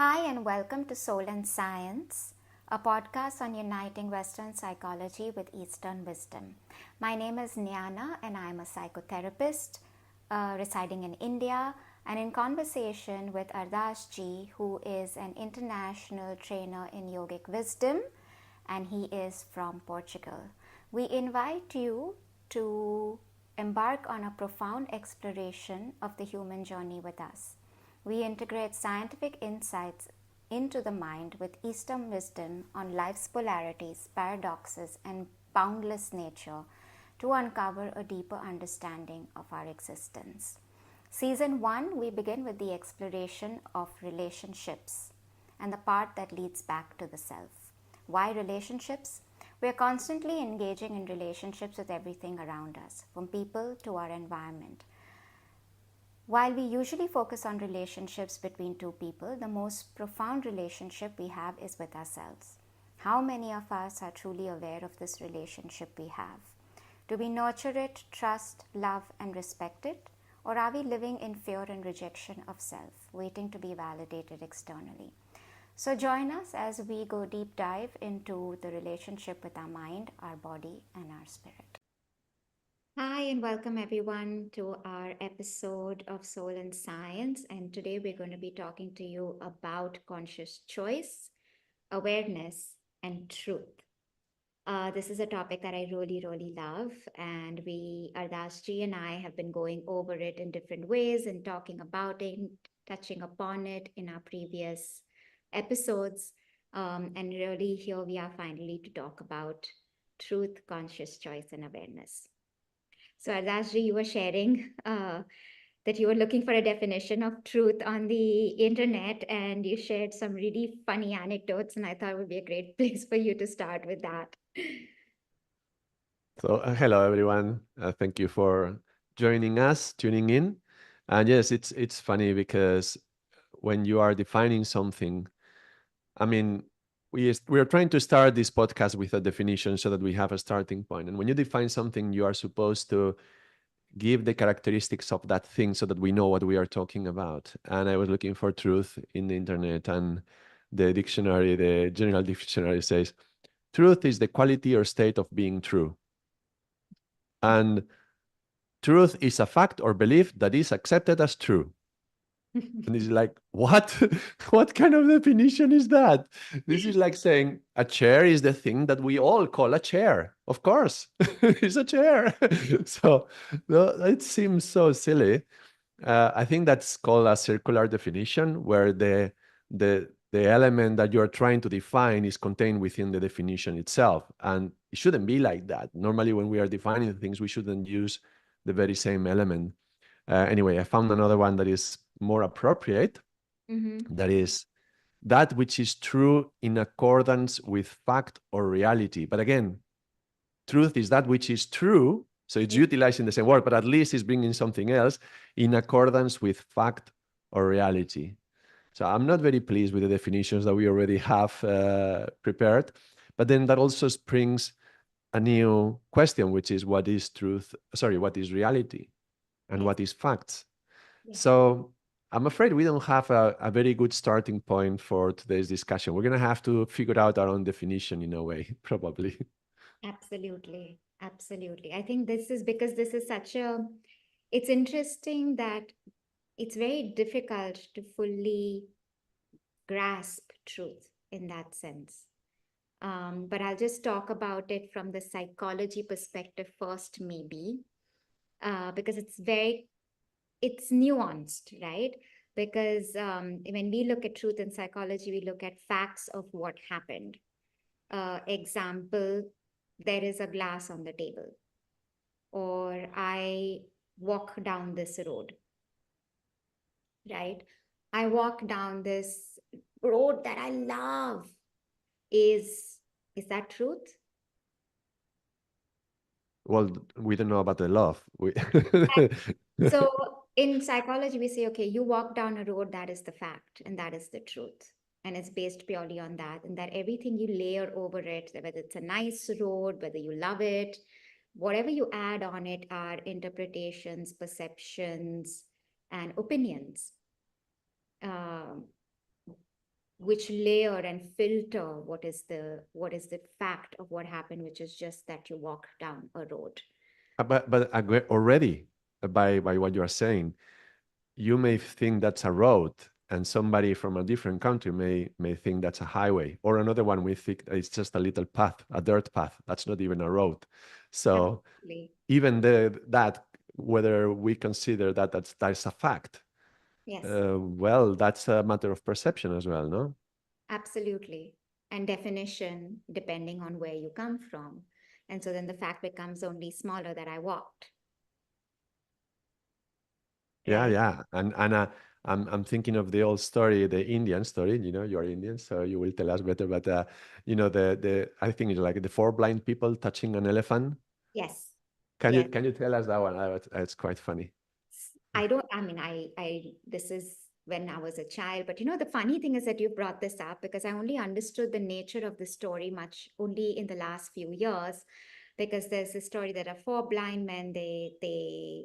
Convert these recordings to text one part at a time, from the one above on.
Hi, and welcome to Soul and Science, a podcast on uniting Western psychology with Eastern wisdom. My name is Nyana, and I'm a psychotherapist residing in India and in conversation with Ardaas ji, who is an international trainer in yogic wisdom, and he is from Portugal. We invite you to embark on a profound exploration of the human journey with us. We integrate scientific insights into the mind with Eastern wisdom on life's polarities, paradoxes, and boundless nature to uncover a deeper understanding of our existence. Season 1, we begin with the exploration of relationships and the part that leads back to the self. Why relationships? We are constantly engaging in relationships with everything around us, from people to our environment. While we usually focus on relationships between two people, the most profound relationship we have is with ourselves. How many of us are truly aware of this relationship we have? Do we nurture it, trust, love, and respect it? Or are we living in fear and rejection of self, waiting to be validated externally? So join us as we go deep dive into the relationship with our mind, our body, and our spirit. Hi, and welcome everyone to our episode of Soul and Science. And today we're going to be talking to you about conscious choice, awareness, and truth. This is a topic that I really love. And Ardaas ji and I have been going over it in different ways and talking about it, touching upon it in our previous episodes. And really, here we are finally to talk about truth, conscious choice, and awareness. So, Ardasji, you were sharing that you were looking for a definition of truth on the internet, and you shared some really funny anecdotes, and I thought it would be a great place for you to start with that. So, hello everyone. Thank you for joining us, tuning in. And yes, it's funny because when you are defining something, I mean, we are trying to start this podcast with a definition so that we have a starting point. And when you define something, you are supposed to give the characteristics of that thing so that we know what we are talking about. And I was looking for truth in the internet, and the dictionary, the general dictionary says, truth is the quality or state of being true. And truth is a fact or belief that is accepted as true. And it's like, what? What kind of definition is that? This is like saying a chair is the thing that we all call a chair. Of course, it's a chair. So no, it seems so silly. I think that's called a circular definition, where the element that you're trying to define is contained within the definition itself, and it shouldn't be like that. Normally, when we are defining things, we shouldn't use the very same element. Anyway, I found another one that is more appropriate. Mm-hmm. That is that which is true in accordance with fact or reality. But again, truth is that which is true. So it's Yeah. utilizing the same word, but at least it's bringing something else in accordance with fact or reality. So I'm not very pleased with the definitions that we already have prepared. But then that also springs a new question, which is what is truth? Sorry, what is reality? And Yes. what is facts? Yes. So I'm afraid we don't have a very good starting point for today's discussion. We're going to have to figure out our own definition in a way, probably. Absolutely. Absolutely. I think this is because this is it's interesting that it's very difficult to fully grasp truth in that sense. But I'll just talk about it from the psychology perspective first, maybe, because it's nuanced, right? Because when we look at truth in psychology, we look at facts of what happened. Example, there is a glass on the table, or I walk down this road, right? I walk down this road that I love. Is is that truth? Well, we don't know about the love. So in psychology, we say, okay, you walk down a road, that is the fact, and that is the truth. And it's based purely on that, and that everything you layer over it, whether it's a nice road, whether you love it, whatever you add on it are interpretations, perceptions, and opinions. Um, which layer and filter what is the fact of what happened, which is just that you walk down a road. Already, by what you are saying, you may think that's a road, and somebody from a different country may think that's a highway, or another one we think it's just a little path, a dirt path. That's not even a road. So Absolutely. even that, whether we consider that that's a fact, Yes, well, that's a matter of perception as well, no? absolutely. And definition depending on where you come from. And so then the fact becomes only smaller that I walked, Yeah, right? yeah. And I'm thinking of the old story, the Indian story. You know, you're Indian, so you will tell us better. But you know, the I think it's like the four blind people touching an elephant. Yes. Can you Yes. can you tell us that one? It's quite funny. I don't, I mean, this is when I was a child, but the funny thing is that you brought this up because I only understood the nature of the story much only in the last few years, because there's a story that are four blind men, they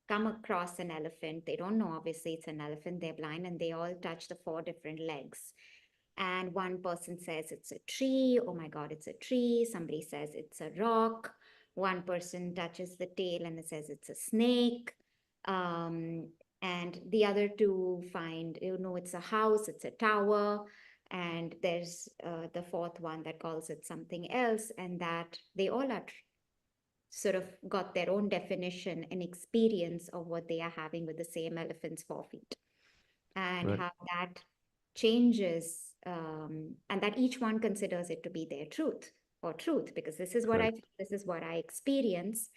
come across an elephant. They don't know, obviously, it's an elephant. They're blind and they all touch the four different legs. And one person says it's a tree. Oh my God, it's a tree. Somebody says it's a rock. One person touches the tail and it says it's a snake. Um, and the other two find, it's a house, it's a tower. And there's the fourth one that calls it something else. And that they all are sort of got their own definition and experience of what they are having with the same elephant's 4 feet, and Right, how that changes, and that each one considers it to be their truth or truth, because this is what I correct. feel, this is what I experience.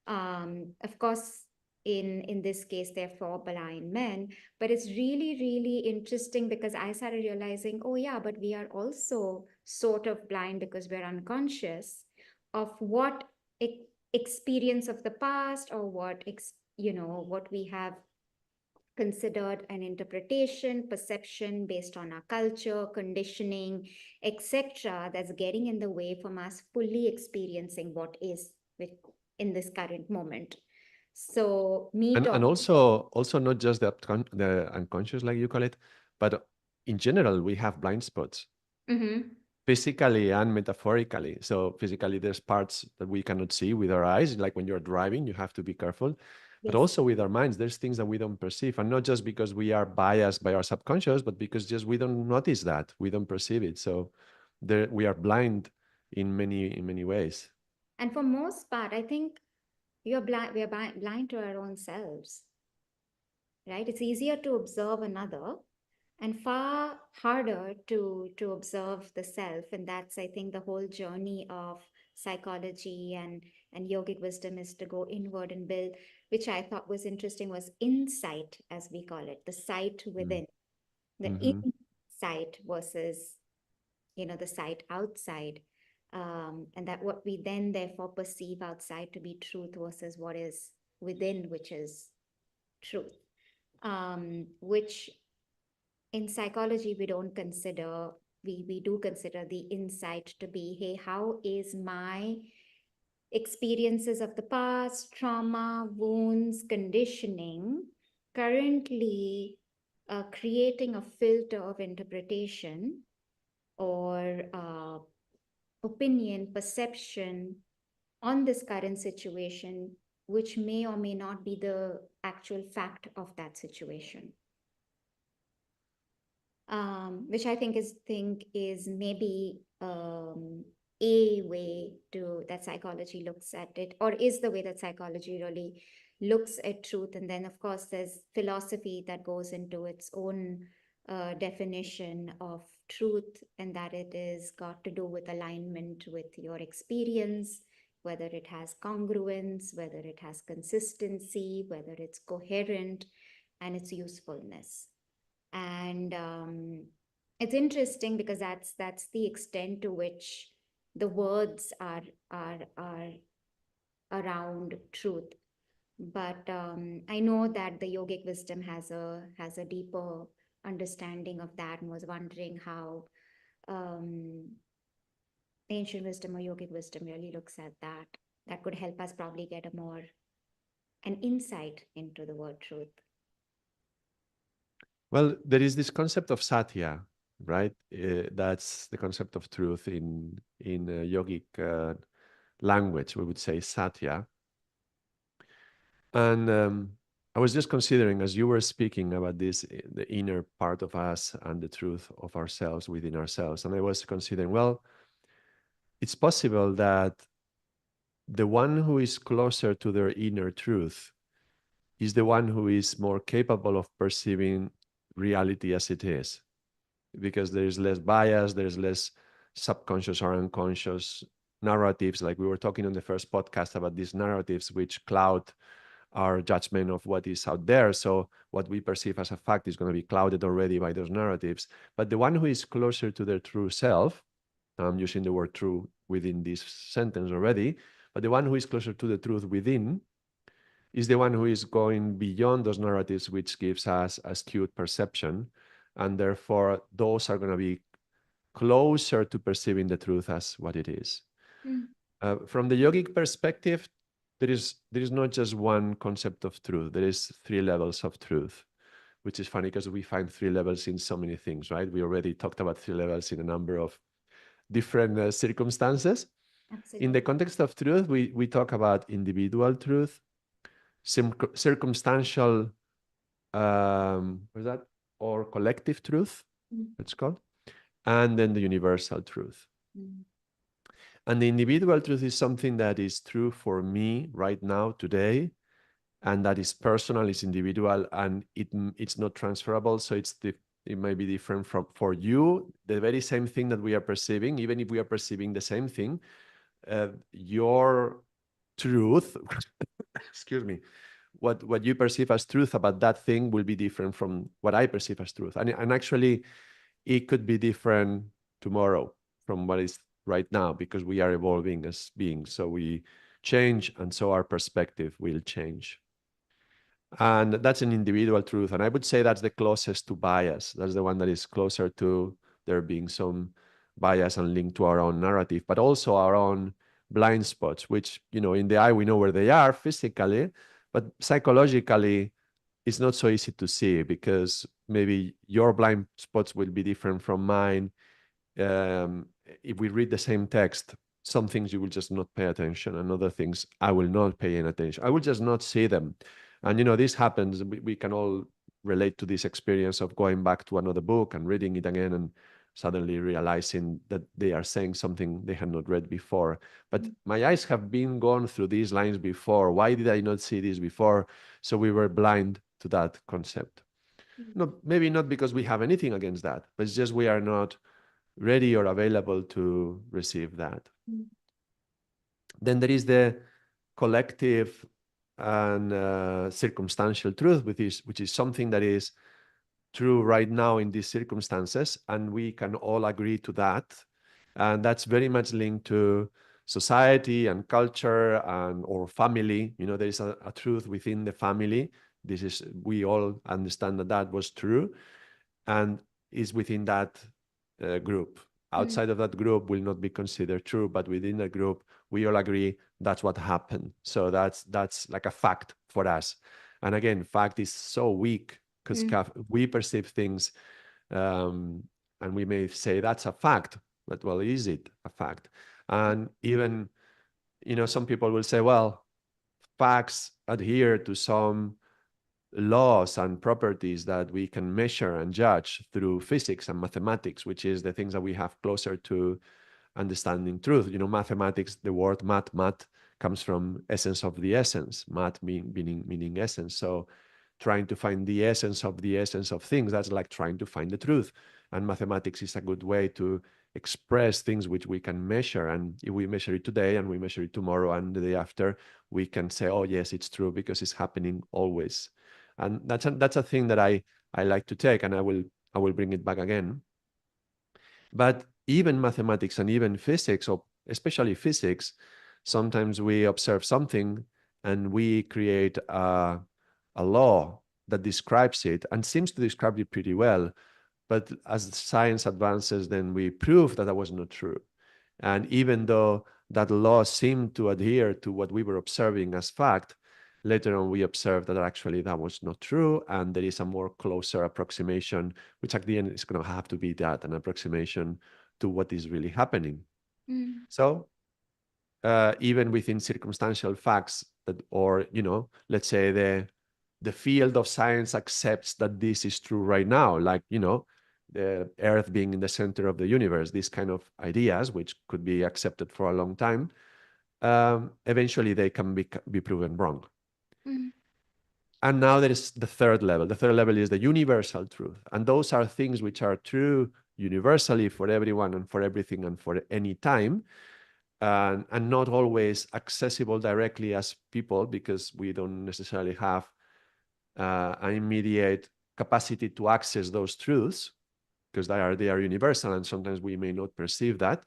Of course, in this case they're four blind men, but it's really really interesting because I started realizing, oh yeah, but we are also sort of blind because we're unconscious of what experience of the past, or what we have considered an interpretation, perception based on our culture, conditioning, etc., that's getting in the way from us fully experiencing what is in this current moment. So, me And talking. also not just the unconscious, like you call it, but in general, we have blind spots, Mhm. physically and metaphorically. So physically, there's parts that we cannot see with our eyes, like when you're driving, you have to be careful. But Yes. also with our minds, there's things that we don't perceive, and not just because we are biased by our subconscious, but because just we don't notice that, we don't perceive it. So there, we are blind in many ways. And for most part, I think you're blind. We're blind to our own selves, right? It's easier to observe another and far harder to observe the self, and that's, I think, the whole journey of psychology and yogic wisdom, is to go inward and build, which I thought was interesting, was insight, as we call it, the sight within, the Mm-hmm. insight versus the sight outside. And that what we then therefore perceive outside to be truth versus what is within, which is truth, which in psychology we don't consider. We do consider the insight to be, hey, how is my experiences of the past, trauma, wounds, conditioning currently creating a filter of interpretation, or opinion, perception on this current situation, which may or may not be the actual fact of that situation. Which I think is maybe a way to that psychology looks at it, or is the way that psychology really looks at truth. And then, of course, there's philosophy that goes into its own definition of truth, and that it is got to do with alignment with your experience, whether it has congruence, whether it has consistency, whether it's coherent, and its usefulness. And it's interesting because that's the extent to which the words are around truth. But I know that the yogic wisdom has a deeper understanding of that, and was wondering how um, ancient wisdom or yogic wisdom really looks at that. That could help us probably get a more an insight into the word truth. Well, there is this concept of satya. right? That's the concept of truth in yogic language. We would say satya. And I was just considering, as you were speaking about this, the inner part of us and the truth of ourselves within ourselves, and I was considering, well, it's possible that the one who is closer to their inner truth is the one who is more capable of perceiving reality as it is, because there's less bias, there's less subconscious or unconscious narratives. Like we were talking on the first podcast about these narratives which cloud our judgment of what is out there. So what we perceive as a fact is going to be clouded already by those narratives. But the one who is closer to their true self, I'm using the word true within this sentence already, but the one who is closer to the truth within is the one who is going beyond those narratives, which gives us a skewed perception. And therefore, those are going to be closer to perceiving the truth as what it is. From the yogic perspective, there is not just one concept of truth. There is three levels of truth, which is funny because we find three levels in so many things, right? We already talked about three levels in a number of different circumstances. In the Absolutely. context of truth, we talk about individual truth, circumstantial, what is that, or collective truth, it's called, and then the universal truth. And the individual truth is something that is true for me right now, today, and that is personal, is individual, and it's not transferable. So it may be different from for you. The very same thing that we are perceiving, even if we are perceiving the same thing, your truth, excuse me, what you perceive as truth about that thing will be different from what I perceive as truth. And actually, it could be different tomorrow from what is right now, because we are evolving as beings. So we change, and so our perspective will change. And that's an individual truth. And I would say that's the closest to bias. That's the one that is closer to there being some bias and linked to our own narrative, but also our own blind spots, which, in the eye, we know where they are physically, but psychologically, it's not so easy to see, because maybe your blind spots will be different from mine. If we read the same text, some things you will just not pay attention, and other things I will not pay any attention. I will just not see them. And this happens. We can all relate to this experience of going back to another book and reading it again, and suddenly realizing that they are saying something they had not read before. But my eyes have been gone through these lines before. Why did I not see this before? So we were blind to that concept. No, maybe not because we have anything against that, but it's just we are not ready or available to receive that. Then there is the collective and circumstantial truth, which is something that is true right now in these circumstances, and we can all agree to that. And that's very much linked to society and culture and or family. There is a truth within the family. We all understand that that was true, and is within that group. Outside of that group will not be considered true, but within the group, we all agree that's what happened. So that's like a fact for us. And again, fact is so weak, because we perceive things, and we may say that's a fact, but well, is it a fact? And even, some people will say, well, facts adhere to some laws and properties that we can measure and judge through physics and mathematics, which is the things that we have closer to understanding truth. Mathematics, the word math comes from essence of the essence, math meaning essence. So trying to find the essence of things, that's like trying to find the truth. And mathematics is a good way to express things which we can measure. And if we measure it today and we measure it tomorrow and the day after, we can say, oh yes, it's true, because it's happening always. And that's a thing that I like to take, and I will bring it back again. But even mathematics and even physics, or especially physics, sometimes we observe something and we create a law that describes it and seems to describe it pretty well. But as science advances, then we prove that that was not true. And even though that law seemed to adhere to what we were observing as fact, Later on, we observed that actually that was not true, and there is a more closer approximation, which at the end is going to have to be that, an approximation to what is really happening. Mm. So even within circumstantial facts that, or let's say the field of science accepts that this is true right now, like the Earth being in the center of the universe, these kind of ideas, which could be accepted for a long time, eventually they can be proven wrong. Mm. And now there is the third level. The third level is the universal truth. And those are things which are true universally for everyone and for everything and for any time, and not always accessible directly as people, because we don't necessarily have an immediate capacity to access those truths, because they are universal, and sometimes we may not perceive that,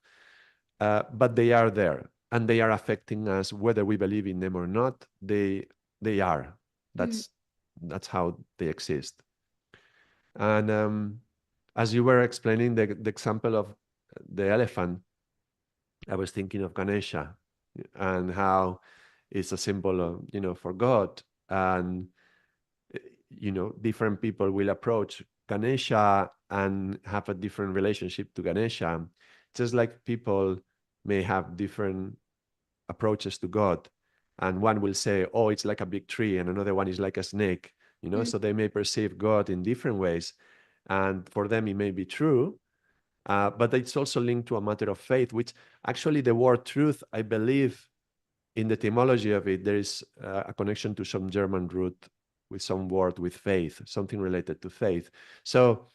but they are there, and they are affecting us whether we believe in them or not. They are. Mm. That's how they exist. And as you were explaining the example of the elephant, I was thinking of Ganesha and how it's a symbol of, for God. And, different people will approach Ganesha and have a different relationship to Ganesha, just like people may have different approaches to God. And one will say, oh, it's like a big tree, and another one is like a snake, Mm. so they may perceive God in different ways. And for them, it may be true, but it's also linked to a matter of faith, which actually the word truth, I believe, in the etymology of it, there is a connection to some German root with some word with faith, something related to faith. So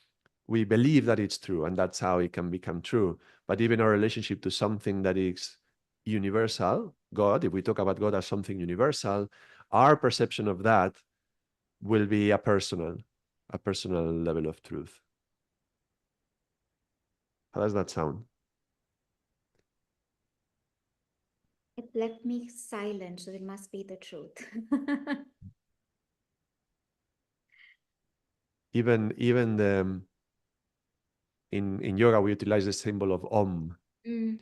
we believe that it's true, and that's how it can become true. But even our relationship to something that is universal, God, if we talk about God as something universal, our perception of that will be a personal level of truth. How does that sound? It left me silent, so it must be the truth. Even in yoga, we utilize the symbol of Om, Mm.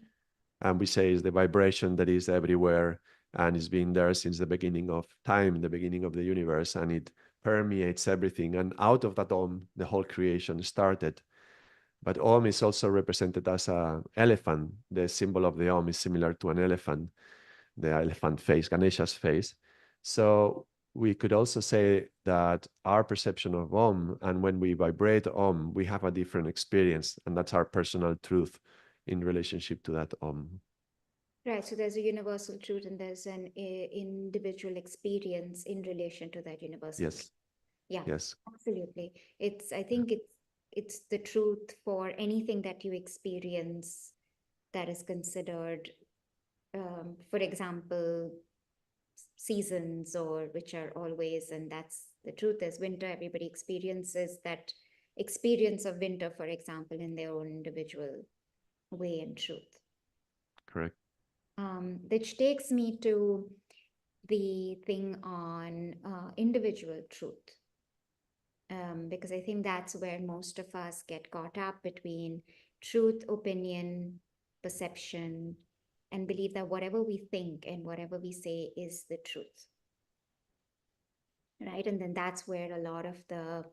and we say it's the vibration that is everywhere and it's been there since the beginning of time, the beginning of the universe, and it permeates everything. And out of that Om, the whole creation started. But Om is also represented as an elephant. The symbol of the Om is similar to an elephant, the elephant face, Ganesha's face. So we could also say that our perception of Om, and when we vibrate Om, we have a different experience, and that's our personal truth in relationship to that Om. Right, so there's a universal truth and there's an individual experience in relation to that universal truth. Yes, Yeah, yes, absolutely. I think it's the truth for anything that you experience that is considered, for example, seasons, or which are always, and that's the truth is winter. Everybody experiences that experience of winter, for example, in their own individual way and truth. correct. Which takes me to the thing on individual truth, because I think that's where most of us get caught up between truth, opinion, perception, and believe that whatever we think and whatever we say is the truth, right? And then that's where a lot of the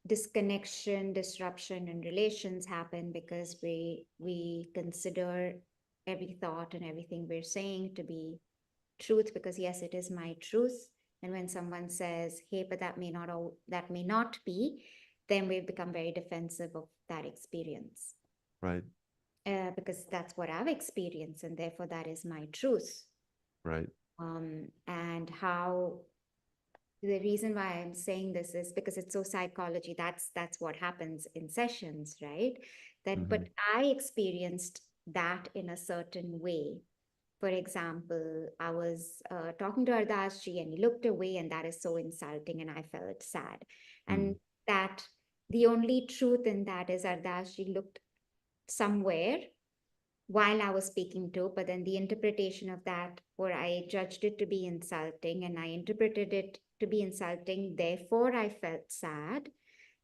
disconnection, disruption, and relations happen, because we consider every thought and everything we're saying to be truth, because yes, it is my truth. And when someone says, hey, but that may not be, then we become very defensive of that experience, Right, because that's what I've experienced and therefore that is my truth. right. And how the reason why I'm saying this is because it's so psychology. That's what happens in sessions, right? That Mm-hmm. but I experienced that in a certain way. For example, I was talking to Ardaas ji and he looked away, and that is so insulting, and I felt sad. Mm. And that the only truth in that is Ardaas ji looked somewhere while I was speaking to, but then the interpretation of that, or I judged it to be insulting and I interpreted it to be insulting, therefore I felt sad.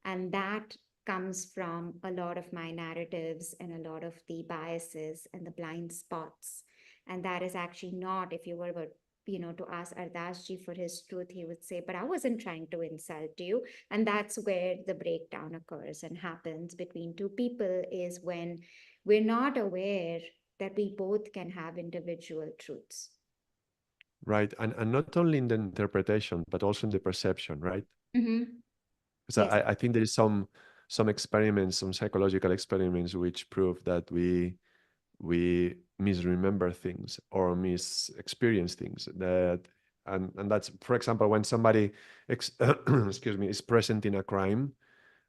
And that comes from a lot of my narratives and a lot of the biases and the blind spots. And that is actually not, if you were to ask Ardaas ji for his truth, he would say, but I wasn't trying to insult you. And that's where the breakdown occurs and happens between two people, is when we're not aware that we both can have individual truths. Right. And not only in the interpretation, but also in the perception, right? Mm-hmm. Because Yes. I think there is some experiments, some psychological experiments which prove that we misremember things or misexperience things that and that's, for example, when somebody excuse me, is present in a crime,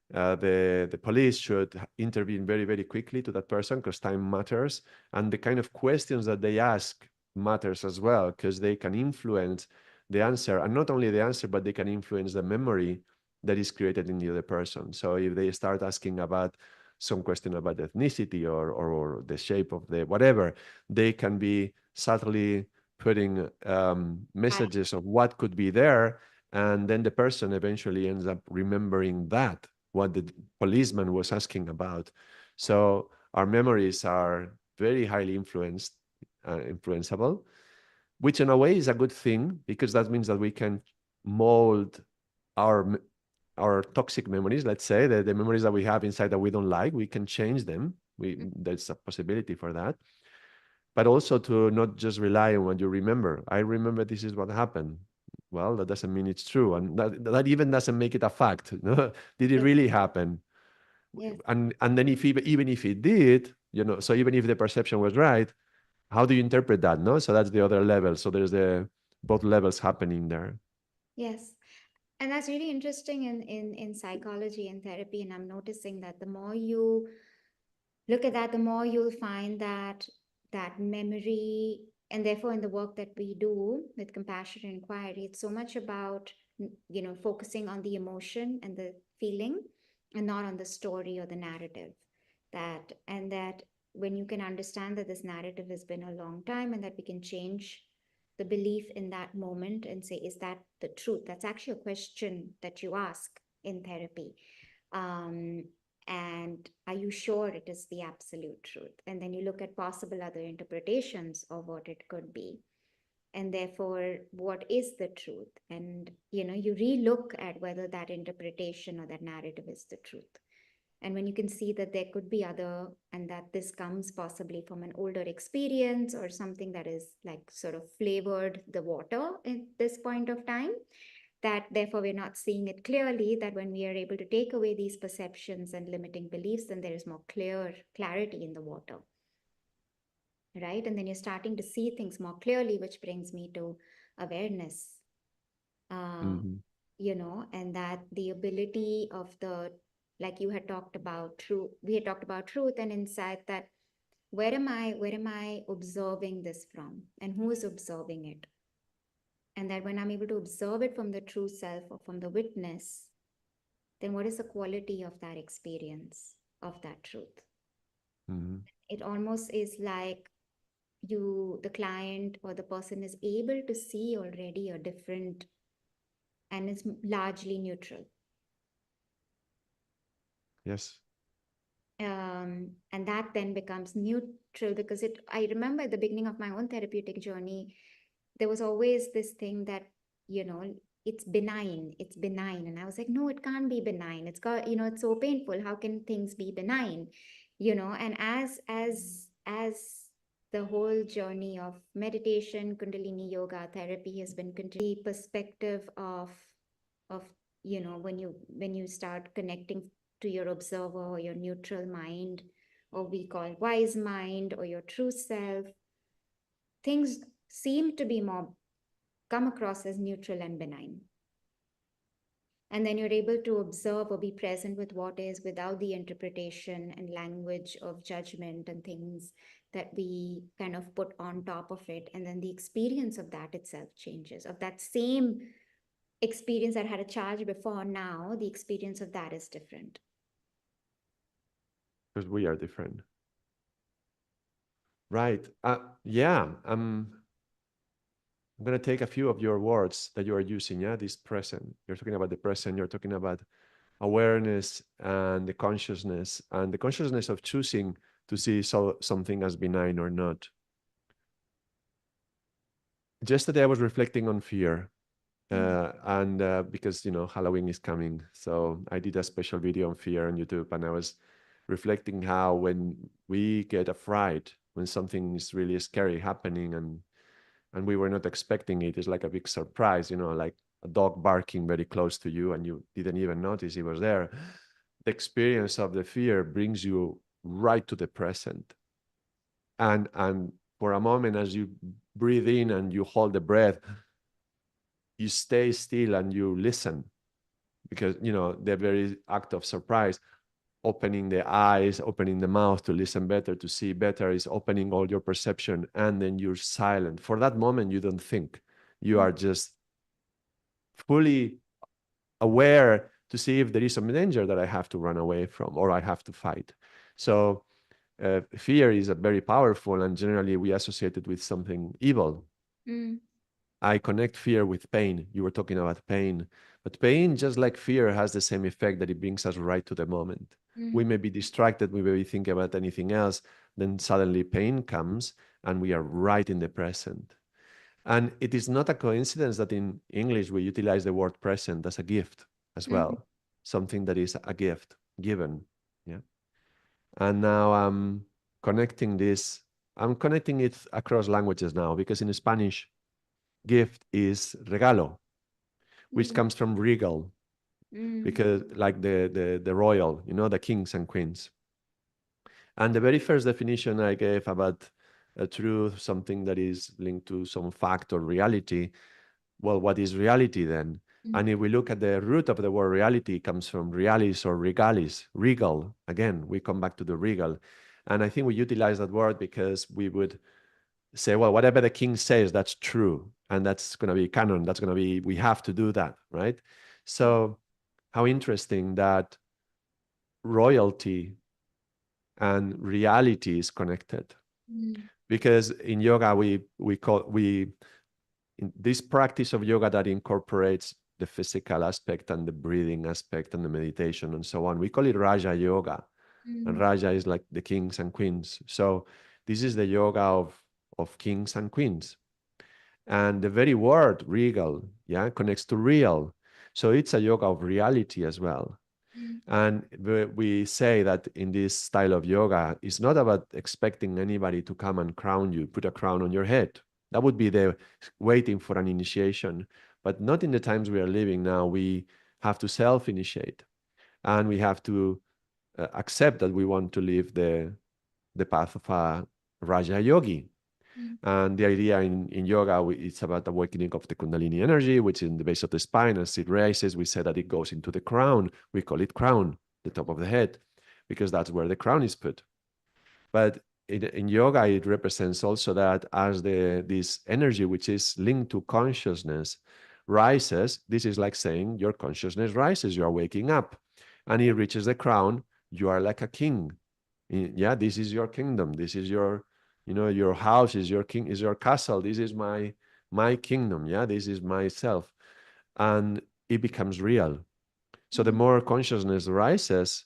the police should intervene very, very quickly to that person because time matters. And the kind of questions that they ask matters as well because they can influence the answer. And not only the answer, but they can influence the memory that is created in the other person. So if they start asking about some question about ethnicity or the shape of the whatever, they can be subtly putting messages of what could be there. And then the person eventually ends up remembering that what the policeman was asking about. So our memories are very highly influenceable, which in a way is a good thing because that means that we can mold our our toxic memories. Let's say the memories that we have inside that we don't like, we can change them. There's a possibility for that, but also to not just rely on what you remember. I remember this is what happened. Well, that doesn't mean it's true, and that even doesn't make it a fact. No? Did it Yes. really happen? Yes. And then if even if it did, so even if the perception was right, how do you interpret that? No, so that's the other level. So there's the both levels happening there. Yes. And that's really interesting in psychology and therapy. And I'm noticing that the more you look at that, the more you'll find that memory, and therefore in the work that we do with compassion and inquiry, it's so much about focusing on the emotion and the feeling, and not on the story or the narrative. That when you can understand that this narrative has been a long time, and that we can change the belief in that moment and say, is that the truth? That's actually a question that you ask in therapy. um, and are you sure it is the absolute truth? And then you look at possible other interpretations of what it could be, and therefore what is the truth, and you re-look at whether that interpretation or that narrative is the truth. And when you can see that there could be other, and that this comes possibly from an older experience or something that is like sort of flavored the water at this point of time, that therefore we're not seeing it clearly, that when we are able to take away these perceptions and limiting beliefs, then there is more clarity in the water, right? And then you're starting to see things more clearly, which brings me to awareness. uh, Mm-hmm. and that the ability of the, like you had talked about truth, we had talked about truth and insight, that where am I observing this from, and who is observing it? And that when I'm able to observe it from the true self or from the witness, then what is the quality of that experience, of that truth? Mm-hmm. It almost is like the client or the person is able to see already a different, and it's largely neutral. Yes. And that then becomes neutral, because I remember at the beginning of my own therapeutic journey, there was always this thing that, you know, it's benign. And I was like, no, it can't be benign. It's so painful. How can things be benign? And as the whole journey of meditation, Kundalini yoga, therapy has been continuing, the perspective of when you start connecting to your observer or your neutral mind, or we call wise mind, or your true self, things seem to be more come across as neutral and benign. And then you're able to observe or be present with what is, without the interpretation and language of judgment and things that we kind of put on top of it. And then the experience of that itself changes. Of that same experience that had a charge before, now the experience of that is different. Because we are different. Right. Yeah. I'm going to take a few of your words that you are using. Yeah. This present. You're talking about the present. You're talking about awareness and the consciousness of choosing to see something as benign or not. Yesterday I was reflecting on fear, Mm. and because Halloween is coming, so I did a special video on fear on YouTube, and I was reflecting how when we get afraid, when something is really scary happening, and we were not expecting it, it's like a big surprise, like a dog barking very close to you, and you didn't even notice he was there. The experience of the fear brings you right to the present, and for a moment, as you breathe in and you hold the breath, you stay still and you listen, because the very act of surprise, opening the eyes, opening the mouth to listen better, to see better, is opening all your perception, and then you're silent for that moment. You don't think, you Mm. are just fully aware to see if there is some danger that I have to run away from or I have to fight. So fear is a very powerful, and generally we associate it with something evil. Mm. I connect fear with pain. You were talking about pain, but pain, just like fear, has the same effect, that it brings us right to the moment. We Mm. may be distracted, we may be thinking about anything else, then suddenly pain comes and we are right in the present. And it is not a coincidence that in English we utilize the word present as a gift as Mm. well, something that is a gift given. Yeah. And now connecting this, I'm connecting it across languages now, because in Spanish, gift is regalo, which Mm. comes from regal, Mm. because like the royal, the kings and queens. And the very first definition I gave about a truth, something that is linked to some fact or reality. Well, what is reality then? Mm. And if we look at the root of the word reality, it comes from realis or regalis, regal. Again, we come back to the regal. And I think we utilize that word because we would say, well, whatever the king says, that's true. And that's going to be canon. That's going to be, we have to do that, right? So, how interesting that royalty and reality is connected. Mm. Because in yoga, we in this practice of yoga that incorporates the physical aspect and the breathing aspect and the meditation and so on, we call it Raja Yoga. And Mm. Raja is like the kings and queens. So this is the yoga of kings and queens. And the very word regal, yeah, connects to real. So it's a yoga of reality as well. Mm. And we say that in this style of yoga, it's not about expecting anybody to come and crown you, put a crown on your head. That would be the waiting for an initiation. But not in the times we are living now. We have to self-initiate, and we have to accept that we want to live the path of a Raja Yogi. Mm. And the idea in yoga, it's about awakening of the Kundalini energy, which is in the base of the spine. As it rises, we say that it goes into the crown. We call it crown, the top of the head, because that's where the crown is put. But in yoga, it represents also that as this energy, which is linked to consciousness, rises, this is like saying your consciousness rises, you are waking up, and it reaches the crown, you are like a king. Yeah, this is your kingdom. This is your house is your king, is your castle. This is my kingdom. Yeah, this is myself. And it becomes real. So the Mm. more consciousness rises,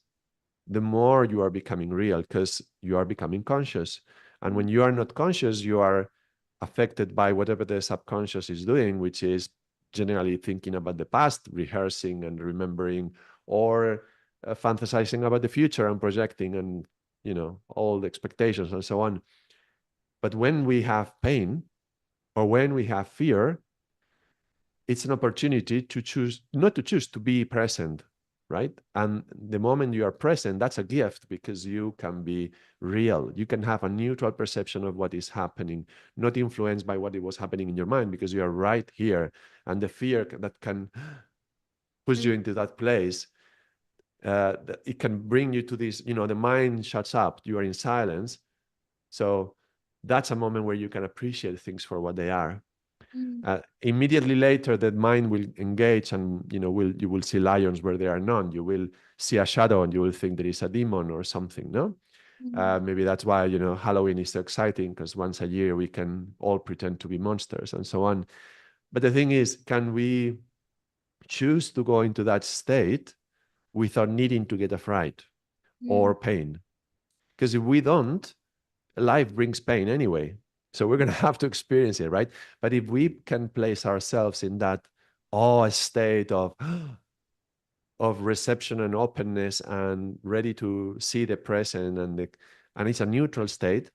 the more you are becoming real, because you are becoming conscious. And Mm. when you are not conscious, you are affected by whatever the subconscious is doing, which is generally thinking about the past, rehearsing and remembering, or fantasizing about the future and projecting, and all the expectations and so on. But when we have pain or when we have fear, it's an opportunity to choose, not to choose, to be present, right? And the moment you are present, that's a gift, because you can be real. You can have a neutral perception of what is happening, not influenced by what it was happening in your mind, because you are right here. And the fear that can push you Mm. into that place, it can bring you to this, the mind shuts up, you are in silence. So that's a moment where you can appreciate things for what they are. Mm. Immediately later, the mind will engage, and you will see lions where there are none. You will see a shadow, and you will think there is a demon or something. No, Mm. maybe that's why Halloween is so exciting, because once a year we can all pretend to be monsters and so on. But the thing is, can we choose to go into that state without needing to get afraid Mm. or pain? Because if we don't, life brings pain anyway. So we're going to have to experience it, right? But if we can place ourselves in that awe state of reception and openness and ready to see the present and it's a neutral state,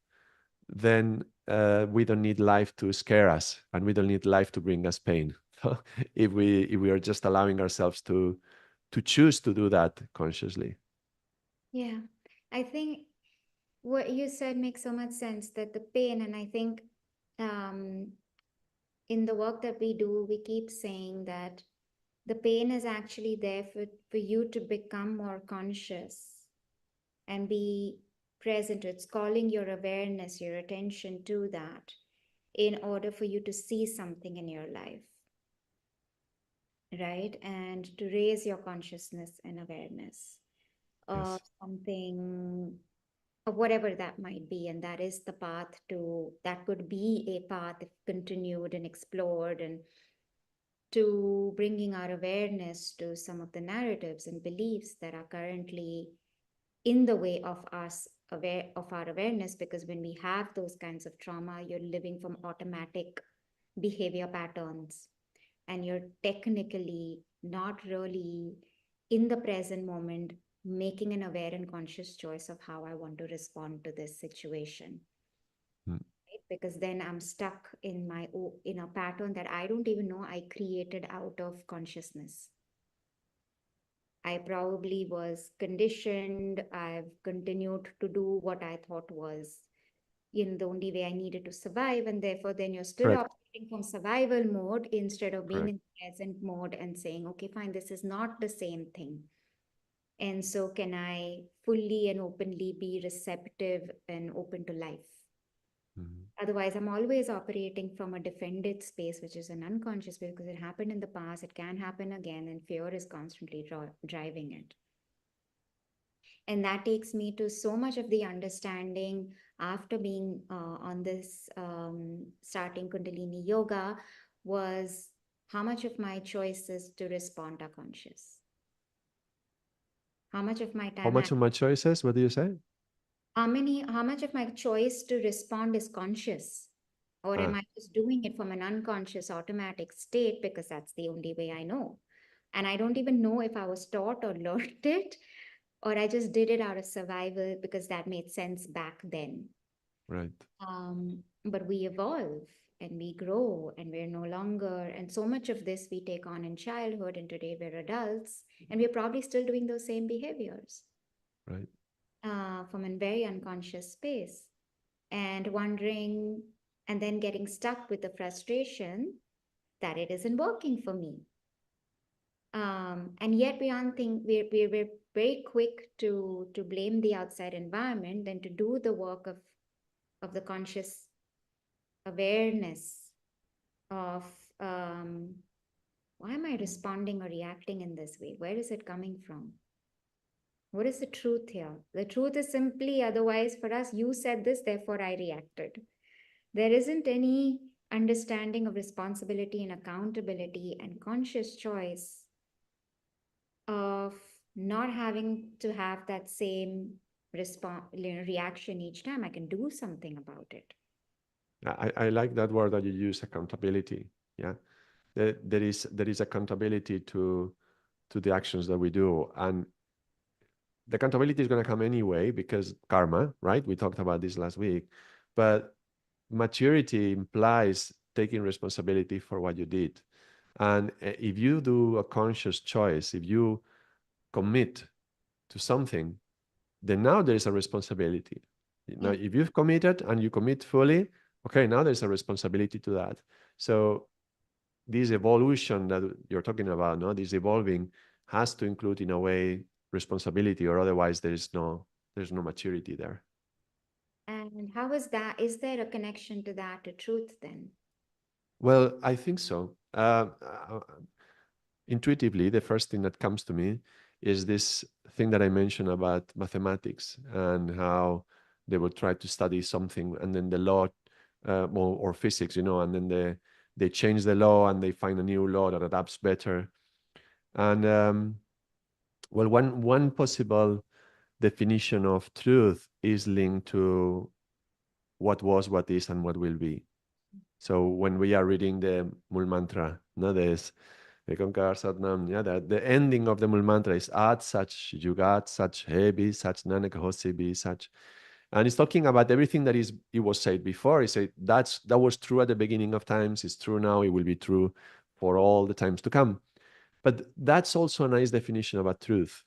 then we don't need life to scare us and we don't need life to bring us pain. So if we are just allowing ourselves to choose to do that consciously. Yeah. I think what you said makes so much sense, that the pain, and I think um, in the work that we do, we keep saying that the pain is actually there for you to become more conscious and be present. It's calling your awareness, your attention to that in order for you to see something in your life, right? And to raise your consciousness and awareness of Yes. something, of whatever that might be. And that is the path to, that could be a path if continued and explored, and to bringing our awareness to some of the narratives and beliefs that are currently in the way of us aware of our awareness. Because when we have those kinds of trauma, you're living from automatic behavior patterns, and you're technically not really in the present moment making an aware and conscious choice of how I want to respond to this situation, Mm. right? Because then I'm stuck in in a pattern that I don't even know I created out of consciousness. I probably was conditioned. I've continued to do what I thought was the only way I needed to survive. And therefore, then you're still Correct. operating from survival mode instead of being Correct. in present mode and saying, okay, fine, this is not the same thing. And so, can I fully and openly be receptive and open to life? Mhm. Otherwise, I'm always operating from a defended space, which is an unconscious space, because it happened in the past, it can happen again, and fear is constantly driving it. And that takes me to so much of the understanding after being on this starting Kundalini yoga, was how much of my choices to respond are conscious, how much of my How time much of my choices? What do you say? how much of my choice to respond is conscious, or am Ah, I just doing it from an unconscious automatic state because that's the only way I know, and I don't even know if I was taught or learned it, or I just did it out of survival because that made sense back then. right. But we evolve and we grow, and we're no longer, and so much of this we take on in childhood, and today we're adults, and we're probably still doing those same behaviors Right. from a very unconscious space, and wondering, and then getting stuck with the frustration that it isn't working for me. And yet we aren't think we're very quick to blame the outside environment than to do the work of the conscious awareness of um, why am I responding or reacting in this way? Where is it coming from? What is the truth here? The truth is simply, otherwise, for us, you said this, therefore I reacted. There isn't any understanding of responsibility and accountability and conscious choice of not having to have that same reaction each time. I can do something about it. I like that word that you use, accountability. Yeah. There is accountability to the actions that we do. And the accountability is going to come anyway because karma, right? We talked about this last week. But maturity implies taking responsibility for what you did. And if you do a conscious choice, if you commit to something, then now there is a responsibility. Now, Yeah. if you've committed and you commit fully, okay, now there's a responsibility to that. So this evolution that you're talking about, no, this evolving has to include in a way responsibility, or otherwise there's no maturity there. And how is that? Is there a connection to that, to truth then? Well, I think so. Intuitively, the first thing that comes to me is this thing that I mentioned about mathematics and how they will try to study something and then the law, or physics, and then they change the law and they find a new law that adapts better. And well, one possible definition of truth is linked to what was, what is, and what will be. So when we are reading the Mul Mantra, no, there's Ekankar Satnam, yeah, the ending of the Mul Mantra is At such Yugat, such Hebi, such Nanak Hosibi, such. And it's talking about everything that is it was said before. He said that was true at the beginning of times, it's true now, it will be true for all the times to come. But that's also a nice definition about truth,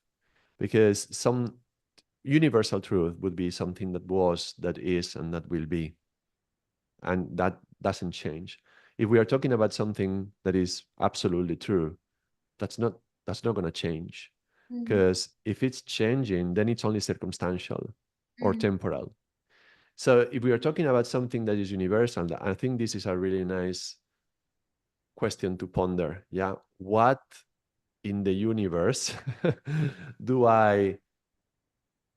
because some universal truth would be something that was, that is, and that will be, and that doesn't change. If we are talking about something that is absolutely true, that's not that's not going to change, Mm, because if it's changing, then it's only circumstantial or mm, temporal. So if we are talking about something that is universal, I think this is a really nice question to ponder. Yeah, what in the universe do I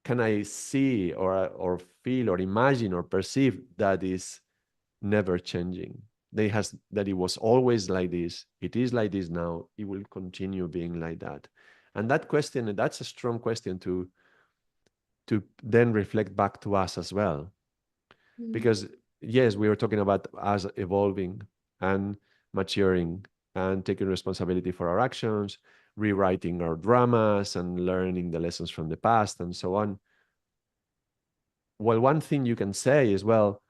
can I see or feel or imagine or perceive that is never changing? That it was always like this. It is like this now. It will continue being like that. And that question, that's a strong question to then reflect back to us as well. mm, Because yes, we were talking about us evolving and maturing and taking responsibility for our actions, rewriting our dramas and learning the lessons from the past and so on. Well, one thing you can say is, well,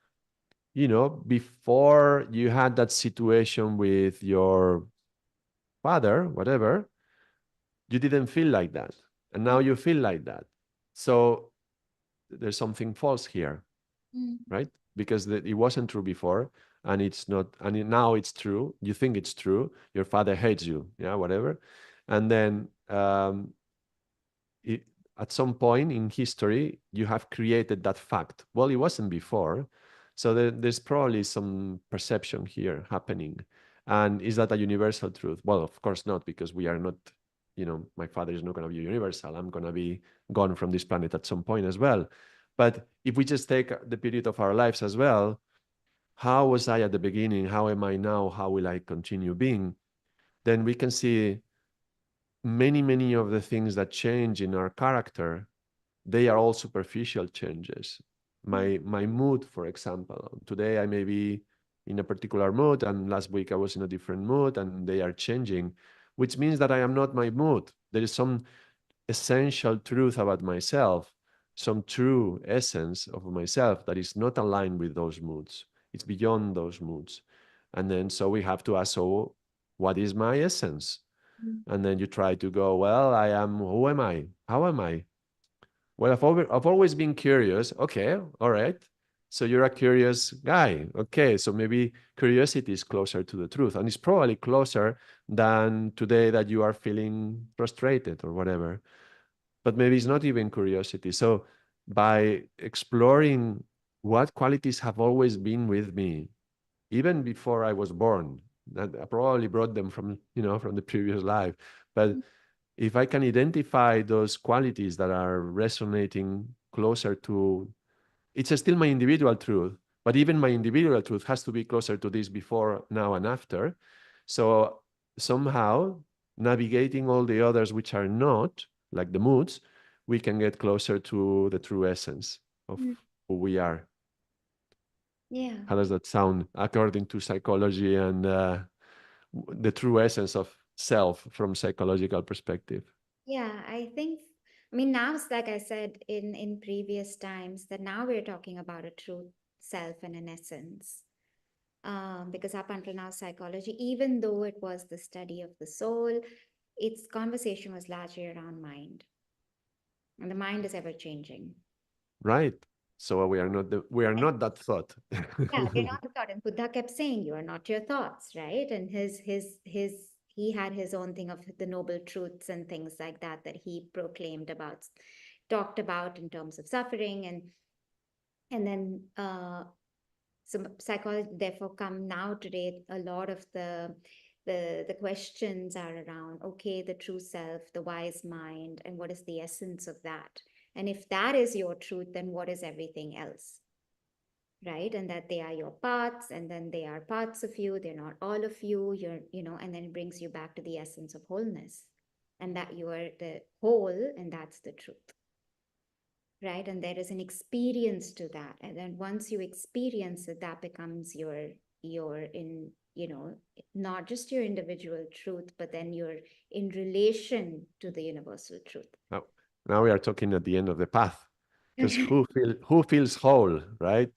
before you had that situation with your father, whatever, you didn't feel like that. And now you feel like that. So there's something false here, mm, right? Because it wasn't true before, and it's not, and now it's true. You think it's true. Your father hates you, yeah, whatever. And then it, at some point in history, you have created that fact. Well, it wasn't before. So there's probably some perception here happening. And is that a universal truth? Well, of course not, because we are not, my father is not going to be universal. I'm going to be gone from this planet at some point as well. But if we just take the period of our lives as well, how was I at the beginning? How am I now? How will I continue being? Then we can see many of the things that change in our character, they are all superficial changes. My mood, for example, today I may be in a particular mood, and last week I was in a different mood, and they are changing, which means that I am not my mood. There is some essential truth about myself, some true essence of myself that is not aligned with those moods. It's beyond those moods. And then so we have to ask, so what is my essence? mm, And then you try to go, well, who am I? How am I? Well, I've always been curious. Okay, all right. So you're a curious guy. Okay, so maybe curiosity is closer to the truth, and it's probably closer than today that you are feeling frustrated or whatever. But maybe it's not even curiosity. So by exploring what qualities have always been with me, even before I was born, that I probably brought them from the previous life, but if I can identify those qualities that are resonating closer to, it's still my individual truth, but even my individual truth has to be closer to this before, now, and after. So somehow navigating all the others which are not, like the moods, we can get closer to the true essence of mm. who we are. Yeah. How does that sound according to psychology and the true essence of self from psychological perspective? Yeah, I mean, now it's like I said in previous times that now we're talking about a true self and an essence. Because up until now, psychology, even though it was the study of the soul, its conversation was largely around mind, and the mind is ever changing. Right. So we are And not that thought. yeah, we're not the thought. And Buddha kept saying, "You are not your thoughts," right? And his he had his own thing of the noble truths and things like that that he proclaimed about, talked about in terms of suffering, and then so psychology therefore come now today. A lot of the questions are around, okay, the true self, the wise mind, and what is the essence of that? And if that is your truth, then what is everything else? Right? And that they are your parts, and then they are parts of you, they're not all of you, and then it brings you back to the essence of wholeness, and that you are the whole, and that's the truth. right? And there is an experience to that. And then once you experience it, that becomes your in, not just your individual truth, but then you're in relation to the universal truth. Now, now we are talking at the end of the path, because who feels whole, right?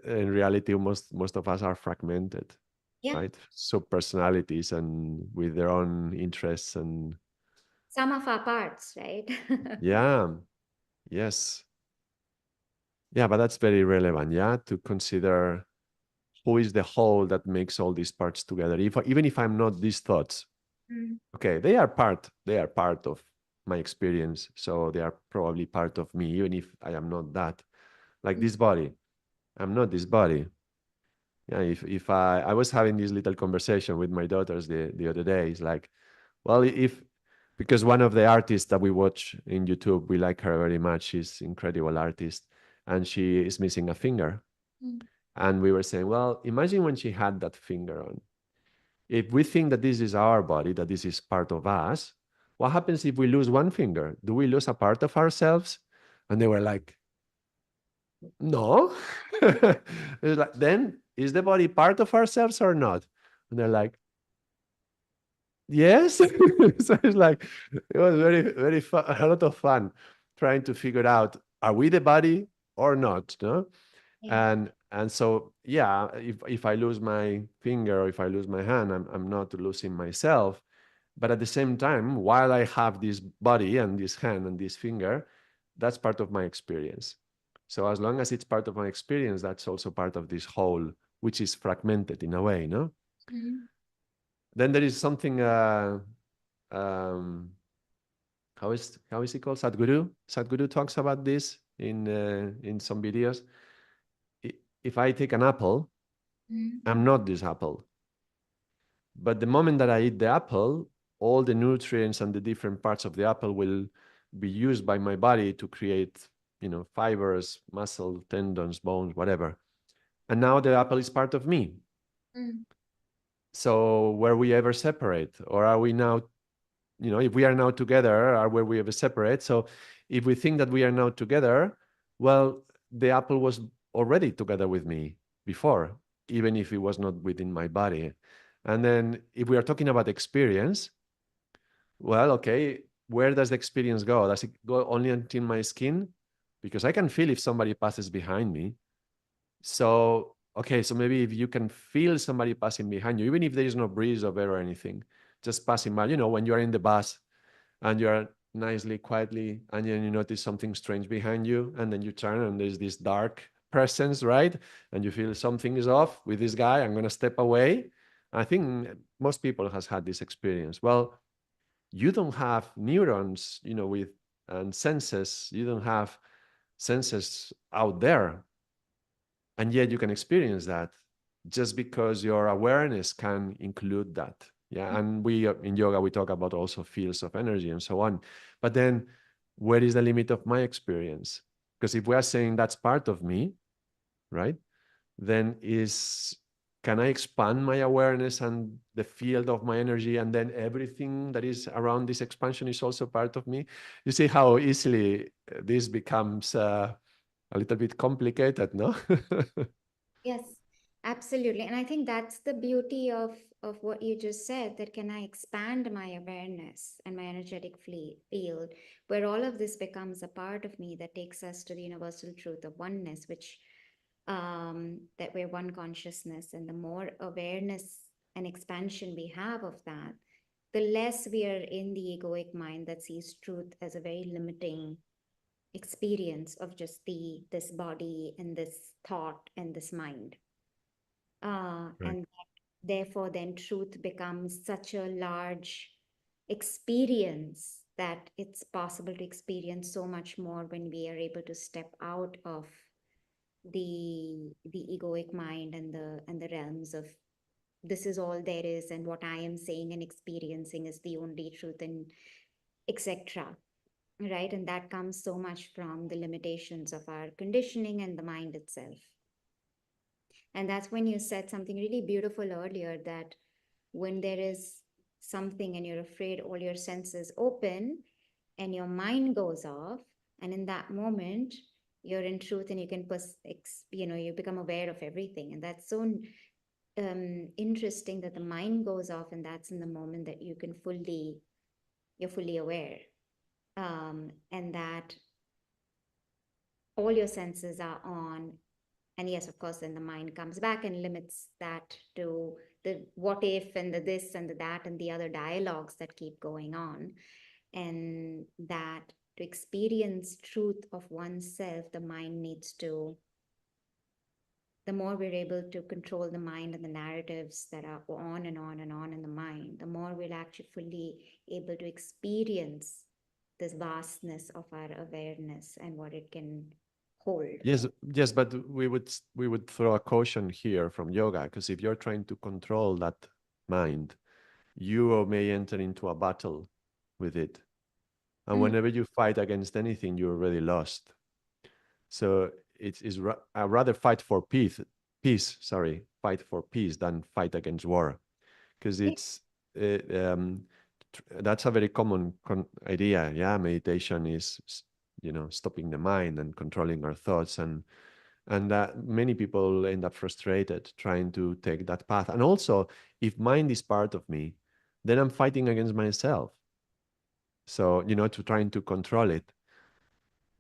In reality, most of us are fragmented, Yeah. right? So personalities and with their own interests and Some of our parts, right? yeah, yes, yeah. But that's very relevant, yeah, to consider who is the whole that makes all these parts together. If even if I'm not these thoughts, Mm, okay, they are part of my experience, so they are probably part of me, even if I am not that. Like mm, this body, I'm not this body. Yeah, if I was having this little conversation with my daughters the other day. It's like, well, if because one of the artists that we watch in YouTube, we like her very much. She's incredible artist, and she is missing a finger. mm, And we were saying, well, imagine when she had that finger on. If we think that this is our body, that this is part of us, what happens if we lose one finger? Do we lose a part of ourselves? And they were like, no. It's like, then is the body part of ourselves or not? And they're like, yes. So it's like, it was very, very fun, a lot of fun trying to figure out, are we the body or not? No? yeah. And so, yeah, if I lose my finger or if I lose my hand, I'm not losing myself. But at the same time, while I have this body and this hand and this finger, that's part of my experience. So as long as it's part of my experience, that's also part of this whole, which is fragmented in a way, no? Mhm, Then there is something, um, how is it called? Sadhguru. Sadhguru talks about this in some videos. If I take an apple, mhm, I'm not this apple. But the moment that I eat the apple, all the nutrients and the different parts of the apple will be used by my body to create, fibers, muscle, tendons, bones, whatever. And now the apple is part of me. mm, So were we ever separate? Or are we now, if we are now together, are were we ever separate? So if we think that we are now together, well, the apple was already together with me before, even if it was not within my body. And then if we are talking about experience, well, okay, where does the experience go? Does it go only until my skin? Because I can feel if somebody passes behind me. So, okay, so maybe if you can feel somebody passing behind you, even if there is no breeze of air or anything, just passing by, when you are in the bus and you're nicely, quietly, and then you notice something strange behind you, and then you turn and there's this dark presence, right? And you feel something is off with this guy, I'm going to step away. I think most people has had this experience. Well, you don't have neurons, with and senses. You don't have senses out there, and yet you can experience that just because your awareness can include that. Yeah, and we in yoga we talk about also fields of energy and so on. But then, where is the limit of my experience? Because if we are saying that's part of me, right? Then is can I expand my awareness and the field of my energy, and then everything that is around this expansion is also part of me? You see how easily this becomes a little bit complicated, no? yes, absolutely. And I think that's the beauty of what you just said, that can I expand my awareness and my energetic field, where all of this becomes a part of me that takes us to the universal truth of oneness, which that we're one consciousness. And the more awareness and expansion we have of that, the less we are in the egoic mind that sees truth as a very limiting experience of just this body and this thought and this mind, Right. and therefore then truth becomes such a large experience that it's possible to experience so much more when we are able to step out of the egoic mind and the realms of this is all there is, and what I am saying and experiencing is the only truth, and etc. Right? And that comes so much from the limitations of our conditioning and the mind itself. And that's when you said something really beautiful earlier, that when there is something and you're afraid, all your senses open and your mind goes off, And in that moment, you're in truth, and you can you become aware of everything. And that's so interesting, that the mind goes off, and that's in the moment that you're fully aware, and that all your senses are on. And yes, of course, then the mind comes back and limits that to the what if and the this and the that and the other dialogues that keep going on. And that to experience truth of oneself, the mind needs to, the more we're able to control the mind and the narratives that are on and on and on in the mind, the more we'll actually fully able to experience this vastness of our awareness and what it can hold. Yes, yes, but we would throw a caution here from yoga, because if you're trying to control that mind, you may enter into a battle with it. And Mm, whenever you fight against anything, you're already lost. So I rather fight for fight for peace than fight against war, because yeah, uh, um, that's a very common idea. Yeah, meditation is, stopping the mind and controlling our thoughts, and that many people end up frustrated trying to take that path. And also, if mind is part of me, then I'm fighting against myself. So, to trying to control it.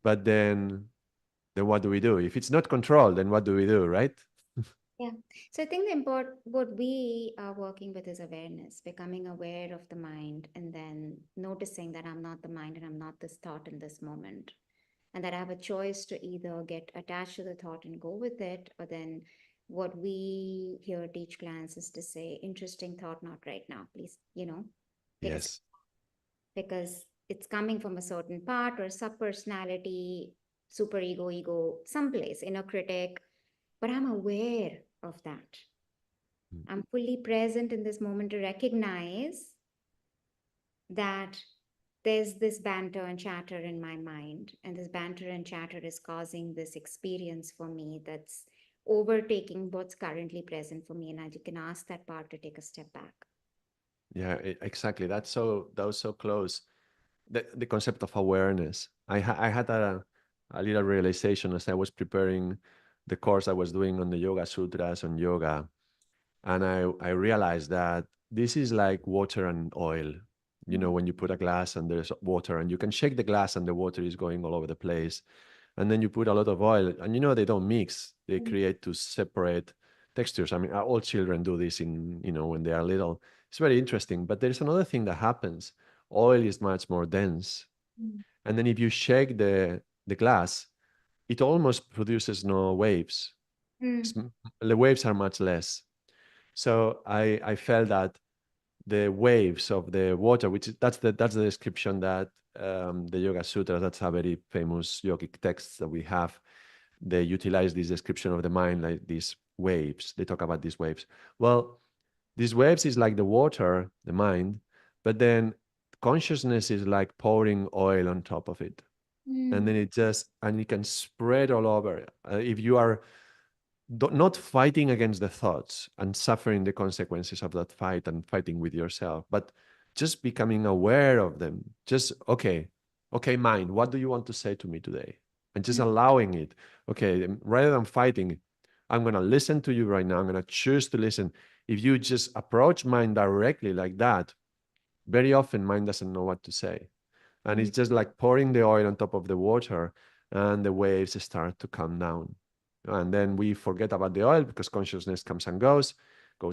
But then what do we do? If it's not controlled, then what do we do, right? yeah. So I think the what we are working with is awareness, becoming aware of the mind, and then noticing that I'm not the mind and I'm not this thought in this moment. And that I have a choice to either get attached to the thought and go with it, or then what we here teach clients is to say, interesting thought, not right now. Please, take a step, Yes. because it's coming from a certain part or sub personality, super ego, someplace, inner critic. But I'm aware of that. Mm. I'm fully present in this moment to recognize that there's this banter and chatter in my mind, and this banter and chatter is causing this experience for me that's overtaking what's currently present for me. And I can ask that part to take a step back. Yeah, exactly. That was so close. The concept of awareness. I had a little realization as I was preparing the course I was doing on the Yoga Sutras on yoga. And I realized that this is like water and oil. Mm, When you put a glass and there's water, and you can shake the glass and the water is going all over the place. And then you put a lot of oil, and they don't mix. They mm, create two separate textures. I mean, all children do this when they are little. It's very interesting. But there's another thing that happens. Oil is much more dense. mm, And then if you shake the glass, it almost produces no waves. mm, The waves are much less. So I felt that the waves of the water, that's the description that the Yoga Sutra, that's a very famous yogic text that we have. They utilize this description of the mind like these waves. They talk about these waves. Well, these waves is like the water, the mind, but then consciousness is like pouring oil on top of it, and mm, then it can spread all over. If you are not fighting against the thoughts and suffering the consequences of that fight and fighting with yourself, but just becoming aware of them. Just, okay, mind, what do you want to say to me today? And just mm, allowing it. Okay, rather than fighting, I'm going to listen to you right now. I'm going to choose to listen. If you just approach mind directly like that, very often mind doesn't know what to say. And mm, it's just like pouring the oil on top of the water, and the waves start to come down. And then we forget about the oil because consciousness comes and goes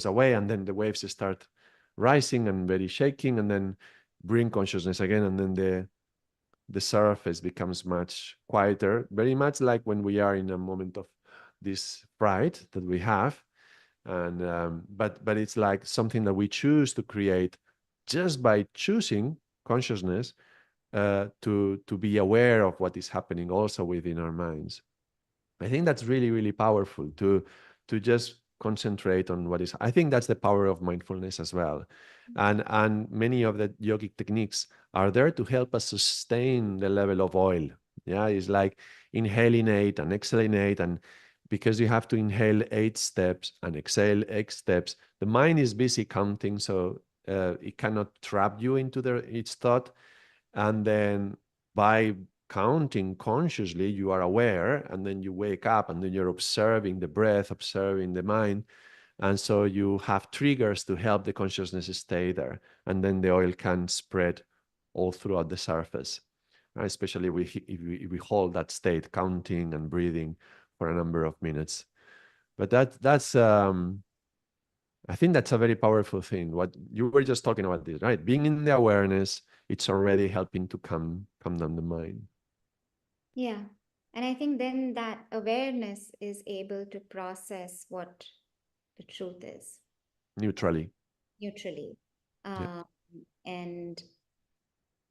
away. And then the waves start rising and very shaking, and then bring consciousness again. And then the surface becomes much quieter, very much like when we are in a moment of this fright that we have. And but it's like something that we choose to create just by choosing consciousness, to be aware of what is happening also within our minds. I think that's really, really powerful to just concentrate on what is. I think that's the power of mindfulness as well. And many of the yogic techniques are there to help us sustain the level of oil. Yeah, it's like inhaling 8 and exhaling 8, and because you have to inhale 8 steps and exhale 8 steps, the mind is busy counting, so it cannot trap you into its thought. And then by counting consciously, you are aware, and then you wake up, and then you're observing the breath, observing the mind. And so you have triggers to help the consciousness stay there. And then the oil can spread all throughout the surface, right? Especially if we hold that state, counting and breathing for a number of minutes. But I think that's a very powerful thing. What you were just talking about this, right? Being in the awareness, it's already helping to calm down the mind. Yeah. And I think then that awareness is able to process what the truth is Neutrally. neutrally, Yeah. um, and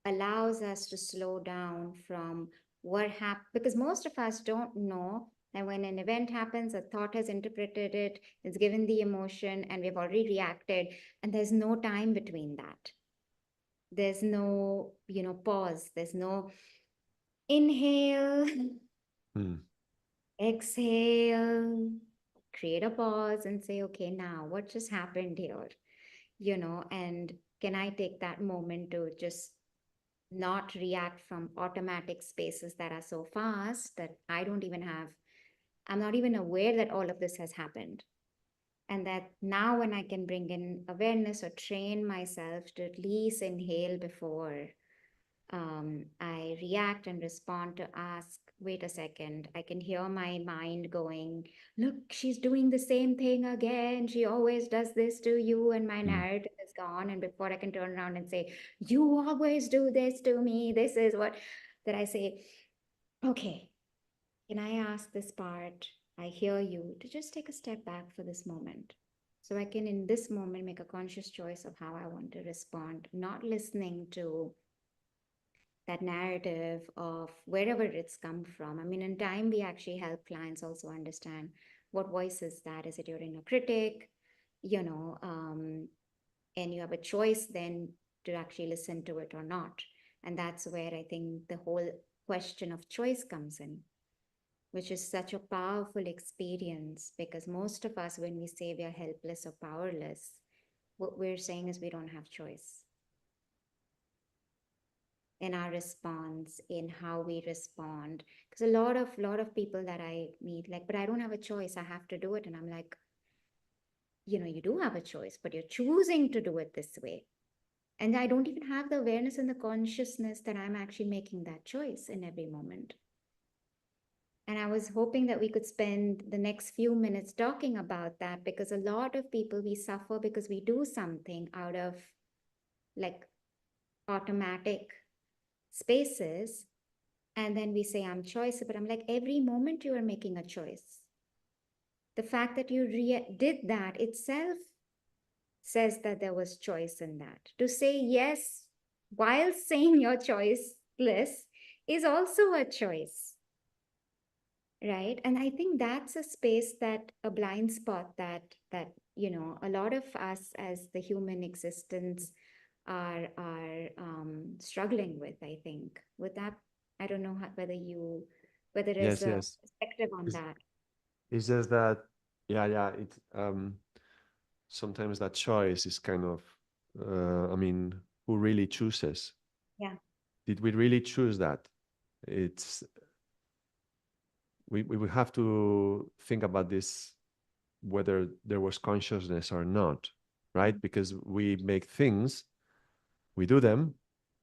allows us to slow down from what happened. Because most of us don't know that when an event happens, a thought has interpreted it, it's given the emotion, and we've already reacted, and there's no time between that. There's no, pause. There's no inhale, Mm. exhale, create a pause and say, okay, now what just happened here? And can I take that moment to just not react from automatic spaces that are so fast that I'm not even aware that all of this has happened. And that now, when I can bring in awareness or train myself to at least inhale before I react and respond, to ask, wait a second, I can hear my mind going, look, she's doing the same thing again. She always does this to you. And my Mm. narrative is gone. And before I can turn around and say, you always do this to me, this is what, that I say, okay, can I ask this part? I hear you, to just take a step back for this moment. So I can, in this moment, make a conscious choice of how I want to respond, not listening to that narrative of wherever it's come from. I mean, in time, we actually help clients also understand what voice is that. Is it your inner critic? You know, um, and you have a choice then to actually listen to it or not. And that's where I think the whole question of choice comes in, which is such a powerful experience, because most of us, when we say we are helpless or powerless, what we're saying is we don't have choice in our response, in how we respond. Because a lot of people that I meet, like, but I don't have a choice, I have to do it. And I'm like, you do have a choice, but you're choosing to do it this way. And I don't even have the awareness and the consciousness that I'm actually making that choice in every moment. And I was hoping that we could spend the next few minutes talking about that, because a lot of people, we suffer because we do something out of like automatic spaces. And then we say, I'm choice, but I'm like, every moment you are making a choice. The fact that you did that itself says that there was choice in that. To say yes while saying you're choiceless is also a choice, right? And I think that's a space, that a blind spot that a lot of us as the human existence are struggling with. I think with that, I don't know whether there's Yes, a yes. perspective on It's, that. it's just that, yeah. It's sometimes that choice is kind of, I mean, who really chooses? Yeah. Did we really choose that? It's we would have to think about this, whether there was consciousness or not, right? Because we make things, we do them,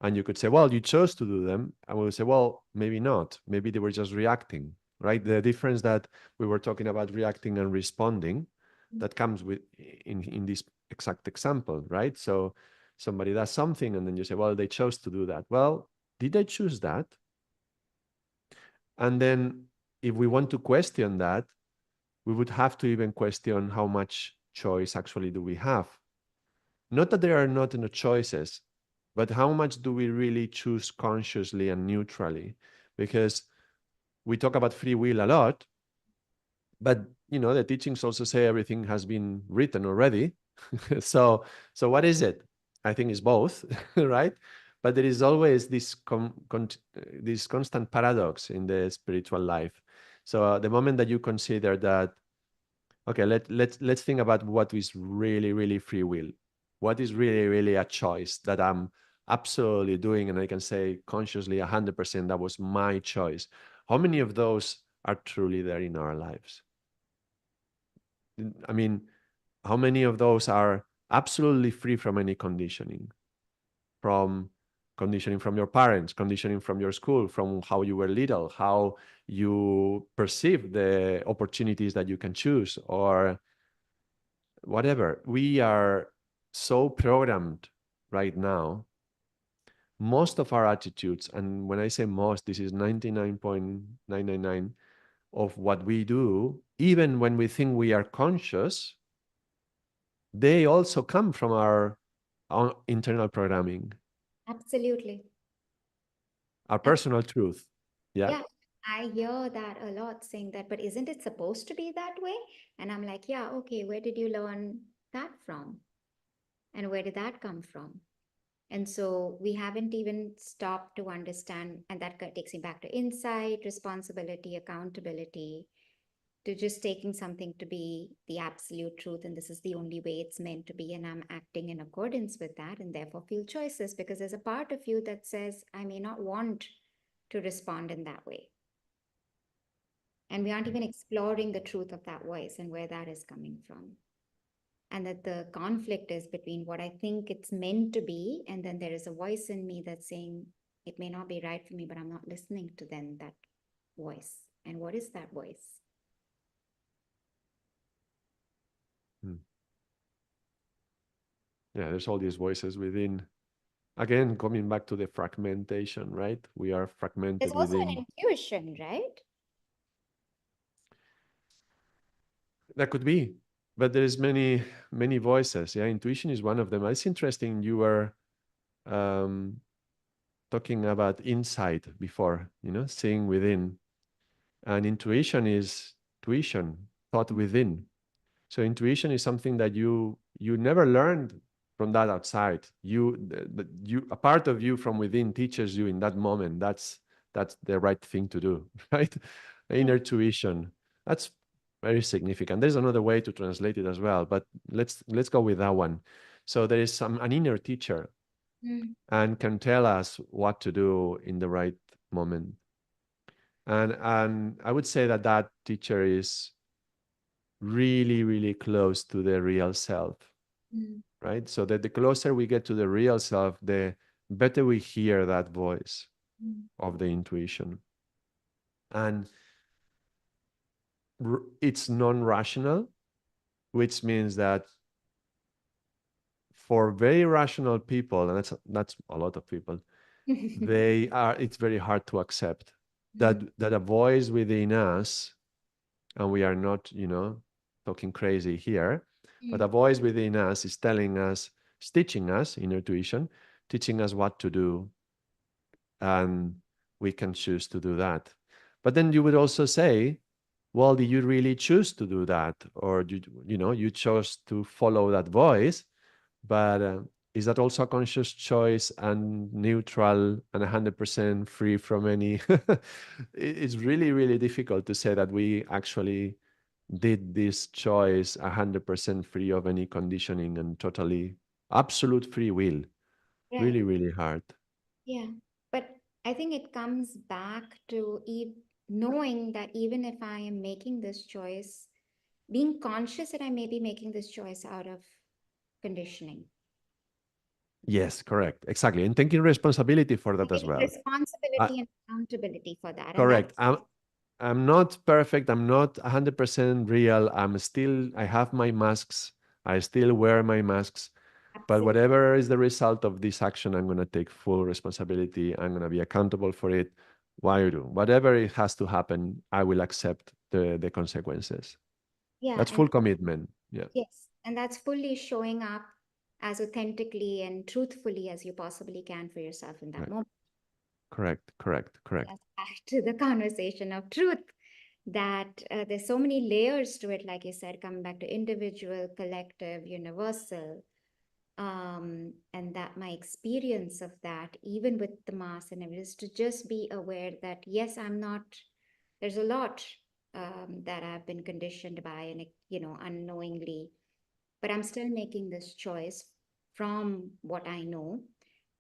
and you could say, well, you chose to do them, and we would say, well, maybe not, maybe they were just reacting, right? The difference that we were talking about reacting and responding, that comes with in this exact example, right? So somebody does something, and then you say, well, they chose to do that. Well, did they choose that? And then if we want to question that, we would have to even question how much choice actually do we have. Not that there are not no choices, but how much do we really choose consciously and neutrally? Because we talk about free will a lot, but the teachings also say everything has been written already. so so what is it? I think it's both, right? But there is always this constant paradox in the spiritual life. So the moment that you consider that, okay, let's think about what is really really free will, what is really really a choice that I'm absolutely doing, and I can say consciously 100% that was my choice. How many of those are truly there in our lives? I mean, how many of those are absolutely free from any conditioning, from conditioning from your parents, conditioning from your school, from how you were little, how you perceive the opportunities that you can choose, or whatever. We are so programmed right now. Most of our attitudes, and when I say most, this is 99.999 of what we do, even when we think we are conscious, they also come from our own internal programming, Absolutely. our personal truth. Yeah. Yeah, I hear that a lot saying that, but isn't it supposed to be that way? And I'm like, yeah, okay, where did you learn that from? And where did that come from? And so we haven't even stopped to understand, and that takes me back to insight, responsibility, accountability, to just taking something to be the absolute truth, and this is the only way it's meant to be, and I'm acting in accordance with that, and therefore feel choices because there's a part of you that says, I may not want to respond in that way. And we aren't even exploring the truth of that voice and where that is coming from. And that the conflict is between what I think it's meant to be, and then there is a voice in me that's saying it may not be right for me, but I'm not listening to then that voice. And what is that voice? Mm. Yeah, there's all these voices within. Again, coming back to the fragmentation, right? We are There's fragmented also within. an intuition, right? That could be, but there is many voices. Yeah, intuition is one of them. It's interesting. You were um, talking about insight before, seeing within, and intuition is tuition, thought within. So intuition is something that you never learned from that outside. You a part of you from within teaches you in that moment. That's the right thing to do, right? Yeah. Inner tuition. That's very significant. There's another way to translate it as well, but let's go with that one. So there is an inner teacher Mm. and can tell us what to do in the right moment. And I would say that that teacher is really, really close to the real self, Mm. right? So that the closer we get to the real self, the better we hear that voice Mm. of the intuition. And it's non-rational, which means that for very rational people, and that's a lot of people, it's very hard to accept that Mm. that a voice within us, and we are not, talking crazy here, but a Mm. voice within us is telling us, is teaching us, inner tuition, teaching us what to do, and we can choose to do that. But then you would also say, well, did you really choose to do that, or you chose to follow that voice? But is that also a conscious choice and neutral and 100% free from any? It's really, really difficult to say that we actually did this choice 100% free of any conditioning and totally absolute free will. Right. Really, really hard. Yeah. But I think it comes back to knowing that even if I am making this choice, being conscious that I may be making this choice out of conditioning, Yes, correct. Exactly. And taking responsibility for and that as taking well. Uh, responsibility and accountability for that. And correct. that's I'm not perfect. I'm not 100% real. I have my masks. I still wear my masks. But absolutely, whatever is the result of this action, I'm going to take full responsibility. I'm going to be accountable for it. Why do? Whatever it has to happen, I will accept the consequences. yeah. That's And full commitment. Yeah. yes, and that's fully showing up as authentically and truthfully as you possibly can for yourself in that Right. moment. Correct. Correct. Correct. Yes, back to the conversation of truth, that there's so many layers to it, like you said, coming back to individual, collective, universal. And that my experience of that, even with the mass and everything, is to just be aware that, yes, I'm not, there's a lot that I've been conditioned by and, unknowingly, but I'm still making this choice from what I know.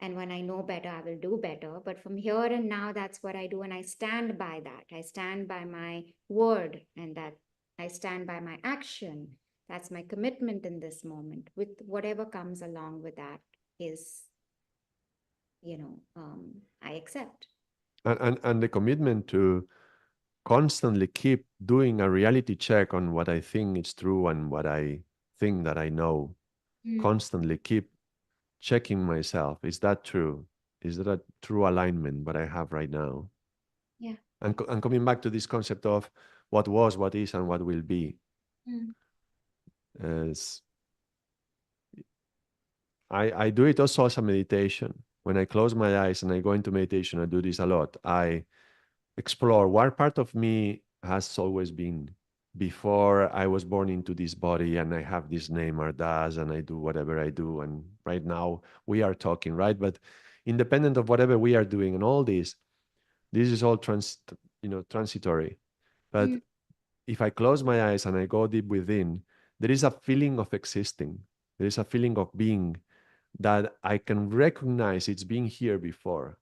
And when I know better, I will do better. But from here and now, that's what I do. And I stand by that. I stand by my word, and that I stand by my action. That's my commitment in this moment, with whatever comes along with that is, I accept. And the commitment to constantly keep doing a reality check on what I think is true and what I think that I know. Mm. Constantly keep checking myself. Is that true? Is that a true alignment what I have right now? Yeah. And coming back to this concept of what was, what is, and what will be, Mm. is I do it also as a meditation. When I close my eyes and I go into meditation, I do this a lot. I explore what part of me has always been before I was born into this body and I have this name Ardaas and I do whatever I do. And right now we are talking, right? But independent of whatever we are doing and all this is all transitory. But Mm. if I close my eyes and I go deep within, there is a feeling of existing. There is a feeling of being that I can recognize it's been here before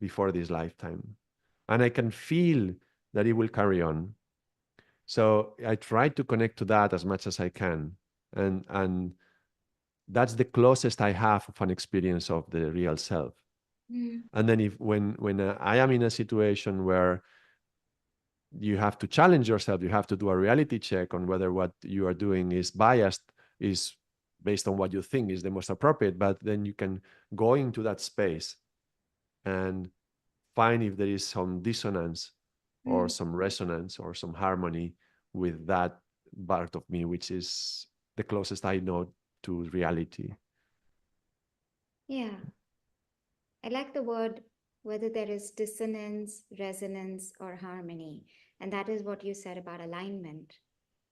this lifetime. And I can feel that it will carry on. So I try to connect to that as much as I can. And that's the closest I have of an experience of the real self. Mm. And then if when I am in a situation where you have to challenge yourself, you have to do a reality check on whether what you are doing is biased, is based on what you think is the most appropriate, but then you can go into that space and find if there is some dissonance or Mm. some resonance or some harmony with that part of me, which is the closest I know to reality. Yeah. I like the word, whether there is dissonance, resonance, or harmony. And that is what you said about alignment.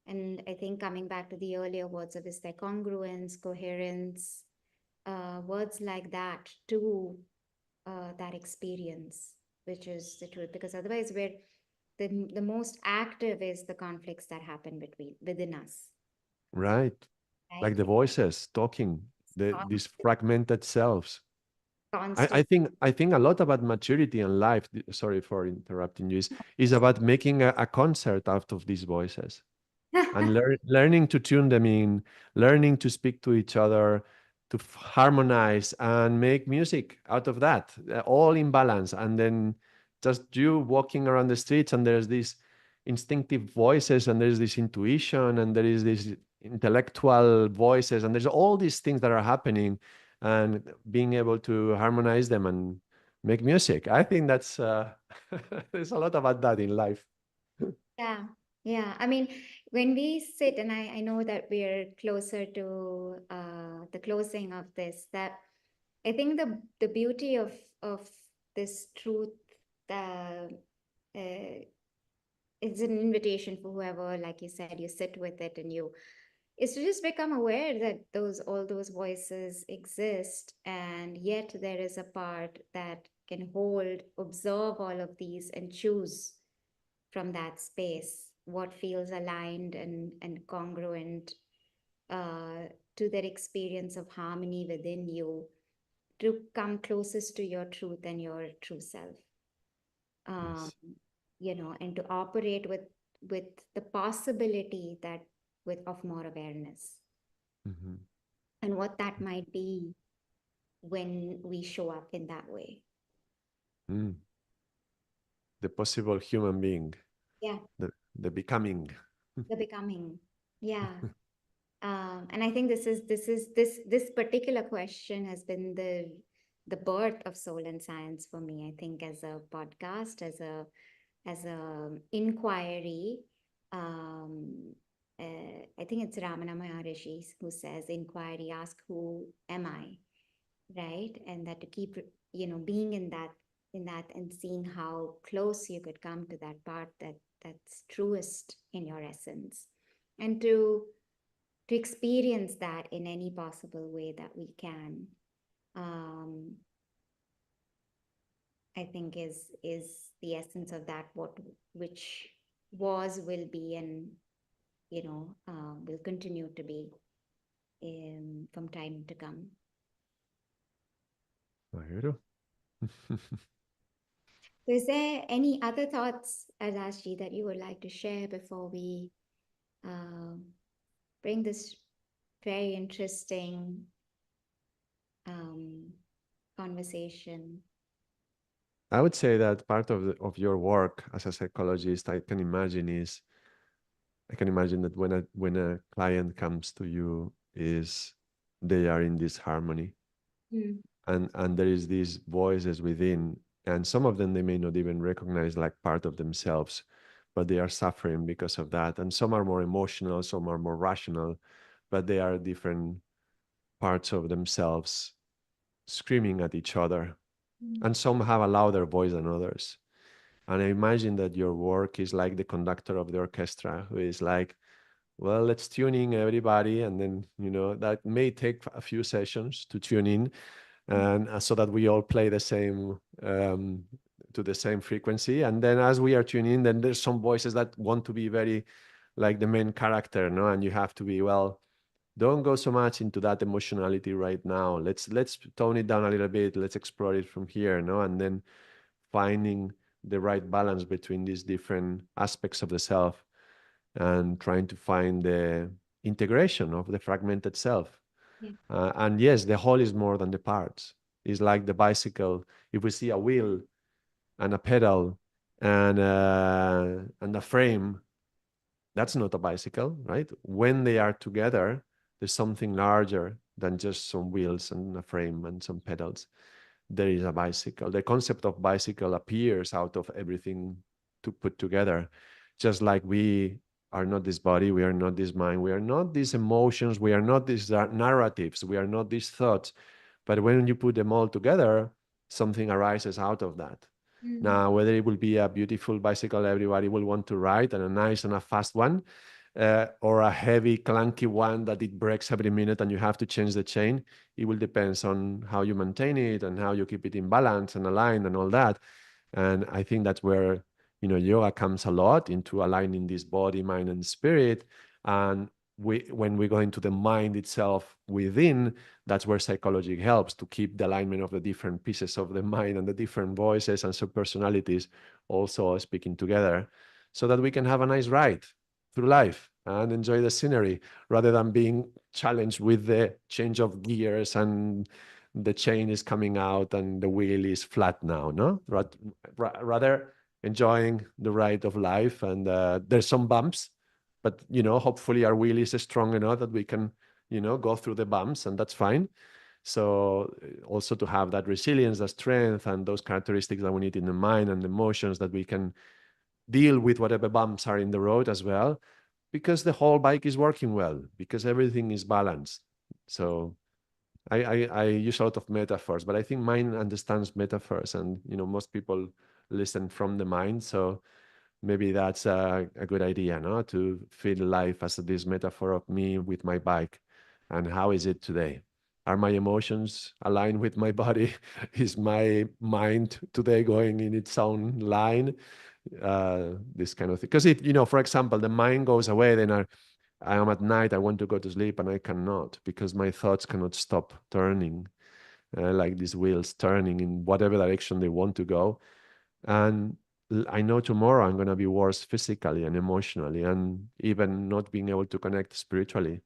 And I think coming back to the earlier words of, is there congruence, coherence, words like that to that experience, which is the truth. Because otherwise, the most active is the conflicts that happen within us, Right. Like right? the voices talking, these Constant, fragmented selves. I constant. think I think a lot about maturity and life. Sorry for interrupting you. Is about making a concert out of these voices and learning to tune them in, learning to speak to each other, to harmonize and make music out of that, all in balance. And then just you walking around the streets, and there's these instinctive voices, and there's this intuition, and there is this intellectual voices, and there's all these things that are happening, and being able to harmonize them and make music. I think that's there's a lot about that in life. Yeah, yeah. I mean, when we sit, and I know that we're closer to the closing of this, that I think the beauty of this truth, uh, uh, it's an invitation for whoever, like you said, you sit with it, and you is to just become aware that all those voices exist, and yet there is a part that can hold, observe all of these, and choose from that space what feels aligned and congruent to that experience of harmony within you, to come closest to your truth and your true self. um, Yes. and to operate with the possibility that with of more awareness, Mhm. and what that might be when we show up in that way. Mm. The possible human being, Yeah, the becoming. the becoming. Yeah. And I think this particular question has been the birth of Soul and Science for me. I think as a podcast, as a inquiry. Um, I think it's Ramana Maharishi who says, "Inquiry, ask who am I," right? And that to keep being in that and seeing how close you could come to that part that's truest in your essence, and to experience that in any possible way that we can. um, I think is the essence of that, what which was, will be, and will continue to be from time to come. Bueno. So is there any other thoughts, Ardaas, that you would like to share before we um, bring this very interesting um, conversation? I would say that part of of your work as a psychologist, I can imagine that when a client comes to you is they are in this harmony, Mm. and there is these voices within, and some of them they may not even recognize like part of themselves, but they are suffering because of that, and some are more emotional, some are more rational, but they are different parts of themselves screaming at each other, Mm. and some have a louder voice than others. And I imagine that your work is like the conductor of the orchestra, who is like, well, let's tune in everybody. And then, that may take a few sessions to tune in, and so that we all play the same, to the same frequency. And then as we are tuning in, then there's some voices that want to be very like the main character, no? And you have to be, well, don't go so much into that emotionality right now. Let's tone it down a little bit. Let's explore it from here, no? And then finding the right balance between these different aspects of the self, and trying to find the integration of the fragmented self. Yeah. And yes, the whole is more than the parts. It's like the bicycle. If we see a wheel and a pedal and a frame, that's not a bicycle, right? When they are together, there's something larger than just some wheels and a frame and some pedals. There is a bicycle. The concept of bicycle appears out of everything to put together. Just like we are not this body, we are not this mind, we are not these emotions, we are not these narratives, we are not these thoughts. But when you put them all together, something arises out of that. Mm. Now, whether it will be a beautiful bicycle everybody will want to ride, and a nice and a fast one, or a heavy, clunky one that it breaks every minute and you have to change the chain, it will depend on how you maintain it and how you keep it in balance and aligned and all that. And I think that's where yoga comes a lot into aligning this body, mind, and spirit. And when we go into the mind itself within, that's where psychology helps to keep the alignment of the different pieces of the mind and the different voices and subpersonalities also speaking together, so that we can have a nice ride through life and enjoy the scenery, rather than being challenged with the change of gears and the chain is coming out and the wheel is flat now, no? Rather enjoying the ride of life. And there's some bumps, but hopefully our wheel is strong enough that we can go through the bumps, and that's fine. So also to have that resilience, that strength, and those characteristics that we need in the mind and emotions, that we can deal with whatever bumps are in the road as well, because the whole bike is working well, because everything is balanced. So I use a lot of metaphors, but I think mind understands metaphors, and most people listen from the mind. So maybe that's a good idea, no? To feel life as this metaphor of me with my bike, and how is it today? Are my emotions aligned with my body? Is my mind today going in its own line? This kind of thing. Because if for example, the mind goes away, then I am at night, I want to go to sleep and I cannot, because my thoughts cannot stop turning, like these wheels turning in whatever direction they want to go. And I know tomorrow I'm going to be worse physically and emotionally, and even not being able to connect spiritually.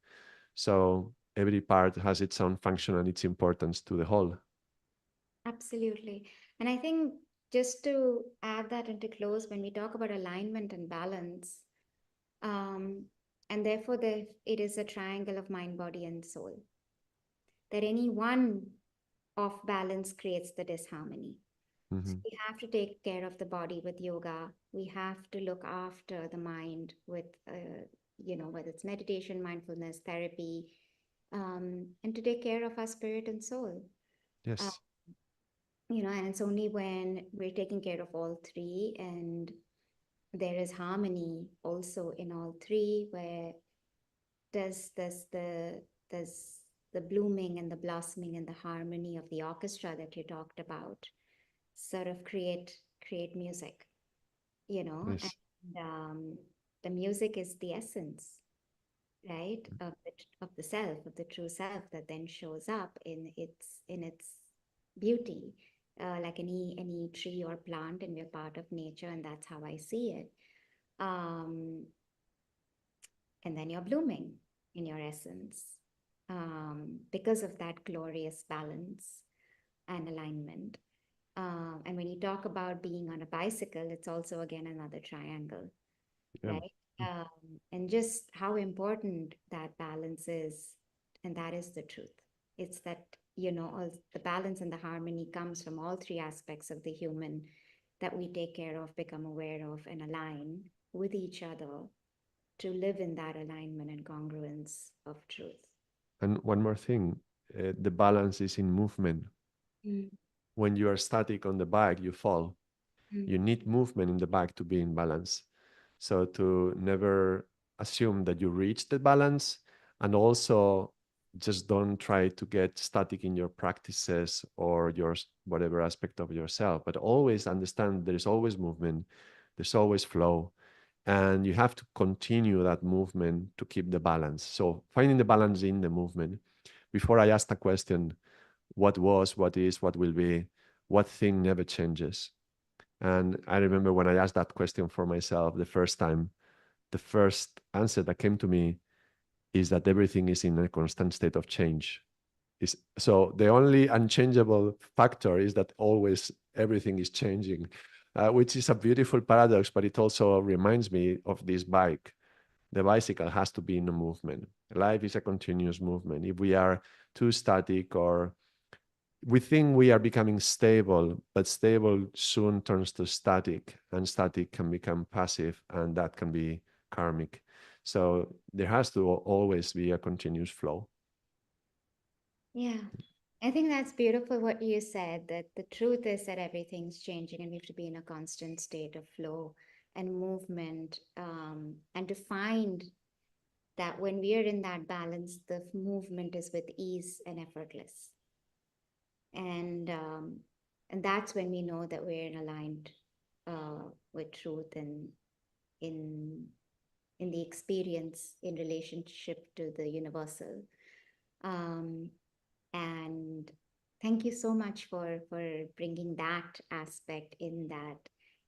So every part has its own function and its importance to the whole. Absolutely. And I think just to add that into close, when we talk about alignment and balance, um, and therefore it is a triangle of mind, body, and soul, that any one off balance creates the disharmony. So Hmm. we have to take care of the body with yoga. We have to look after the mind with, whether it's meditation, mindfulness, therapy, and to take care of our spirit and soul. Uh, Yes. and it's only when we're taking care of all three and there is harmony also in all three, where does this does the blooming and the blossoming and the harmony of the orchestra that you talked about sort of create music, Yes. and the music is the essence, right, of the self, of the true self, that then shows up in its beauty, like any tree or plant, and we're part of nature, and that's how I see it. Um, and then you're blooming in your essence, because of that glorious balance and alignment. And when you talk about being on a bicycle, it's also again another triangle, Yeah. right? And just how important that balance is. And that is the truth. It's that, all the balance and the harmony comes from all three aspects of the human that we take care of, become aware of, and align with each other to live in that alignment and congruence of truth. And one more thing, the balance is in movement. Mm, When you are static on the bike, you fall. mm, You need movement in the bike to be in balance. So to never assume that you reach the balance, and also just don't try to get static in your practices or your whatever aspect of yourself, but always understand there is always movement, there's always flow, and you have to continue that movement to keep the balance. So finding the balance in the movement. Before I asked a question, what was, what is, what will be, what thing never changes? And I remember when I asked that question for myself the first time, the first answer that came to me is that everything is in a constant state of change. Is so the only unchangeable factor is that always everything is changing, which is a beautiful paradox, but it also reminds me of this bike. The bicycle has to be in a movement. Life is a continuous movement. If we are too static, or we think we are becoming stable, but stable soon turns to static, and static can become passive, and that can be karmic. So there has to always be a continuous flow. yeah. I think that's beautiful what you said, that the truth is that everything's changing and we have to be in a constant state of flow and movement. And to find that when we are in that balance, the movement is with ease and effortless. And that's when we know that we're in aligned with truth and in in the experience in relationship to the universal. Um, and thank you so much for bringing that aspect in that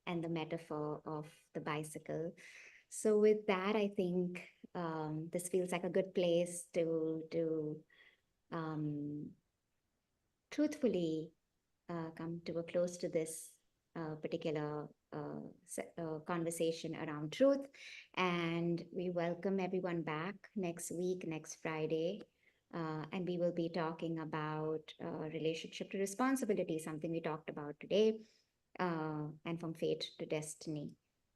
and the metaphor of the bicycle. So with that, I think this feels like a good place to um, truthfully come to a close to this particular conversation around truth. And we welcome everyone back next week, next Friday. And we will be talking about relationship to responsibility, something we talked about today, and from fate to destiny,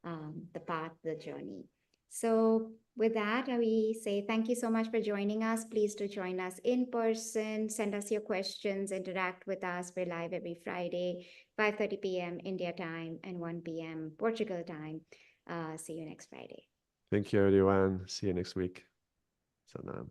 the path, the journey. So, with that, we say thank you so much for joining us. Please do join us in person. Send us your questions. Interact with us. We're live every Friday, 5:30 p.m. India time and 1 p.m. Portugal time. See you next Friday. Thank you, everyone. See you next week. Sanam.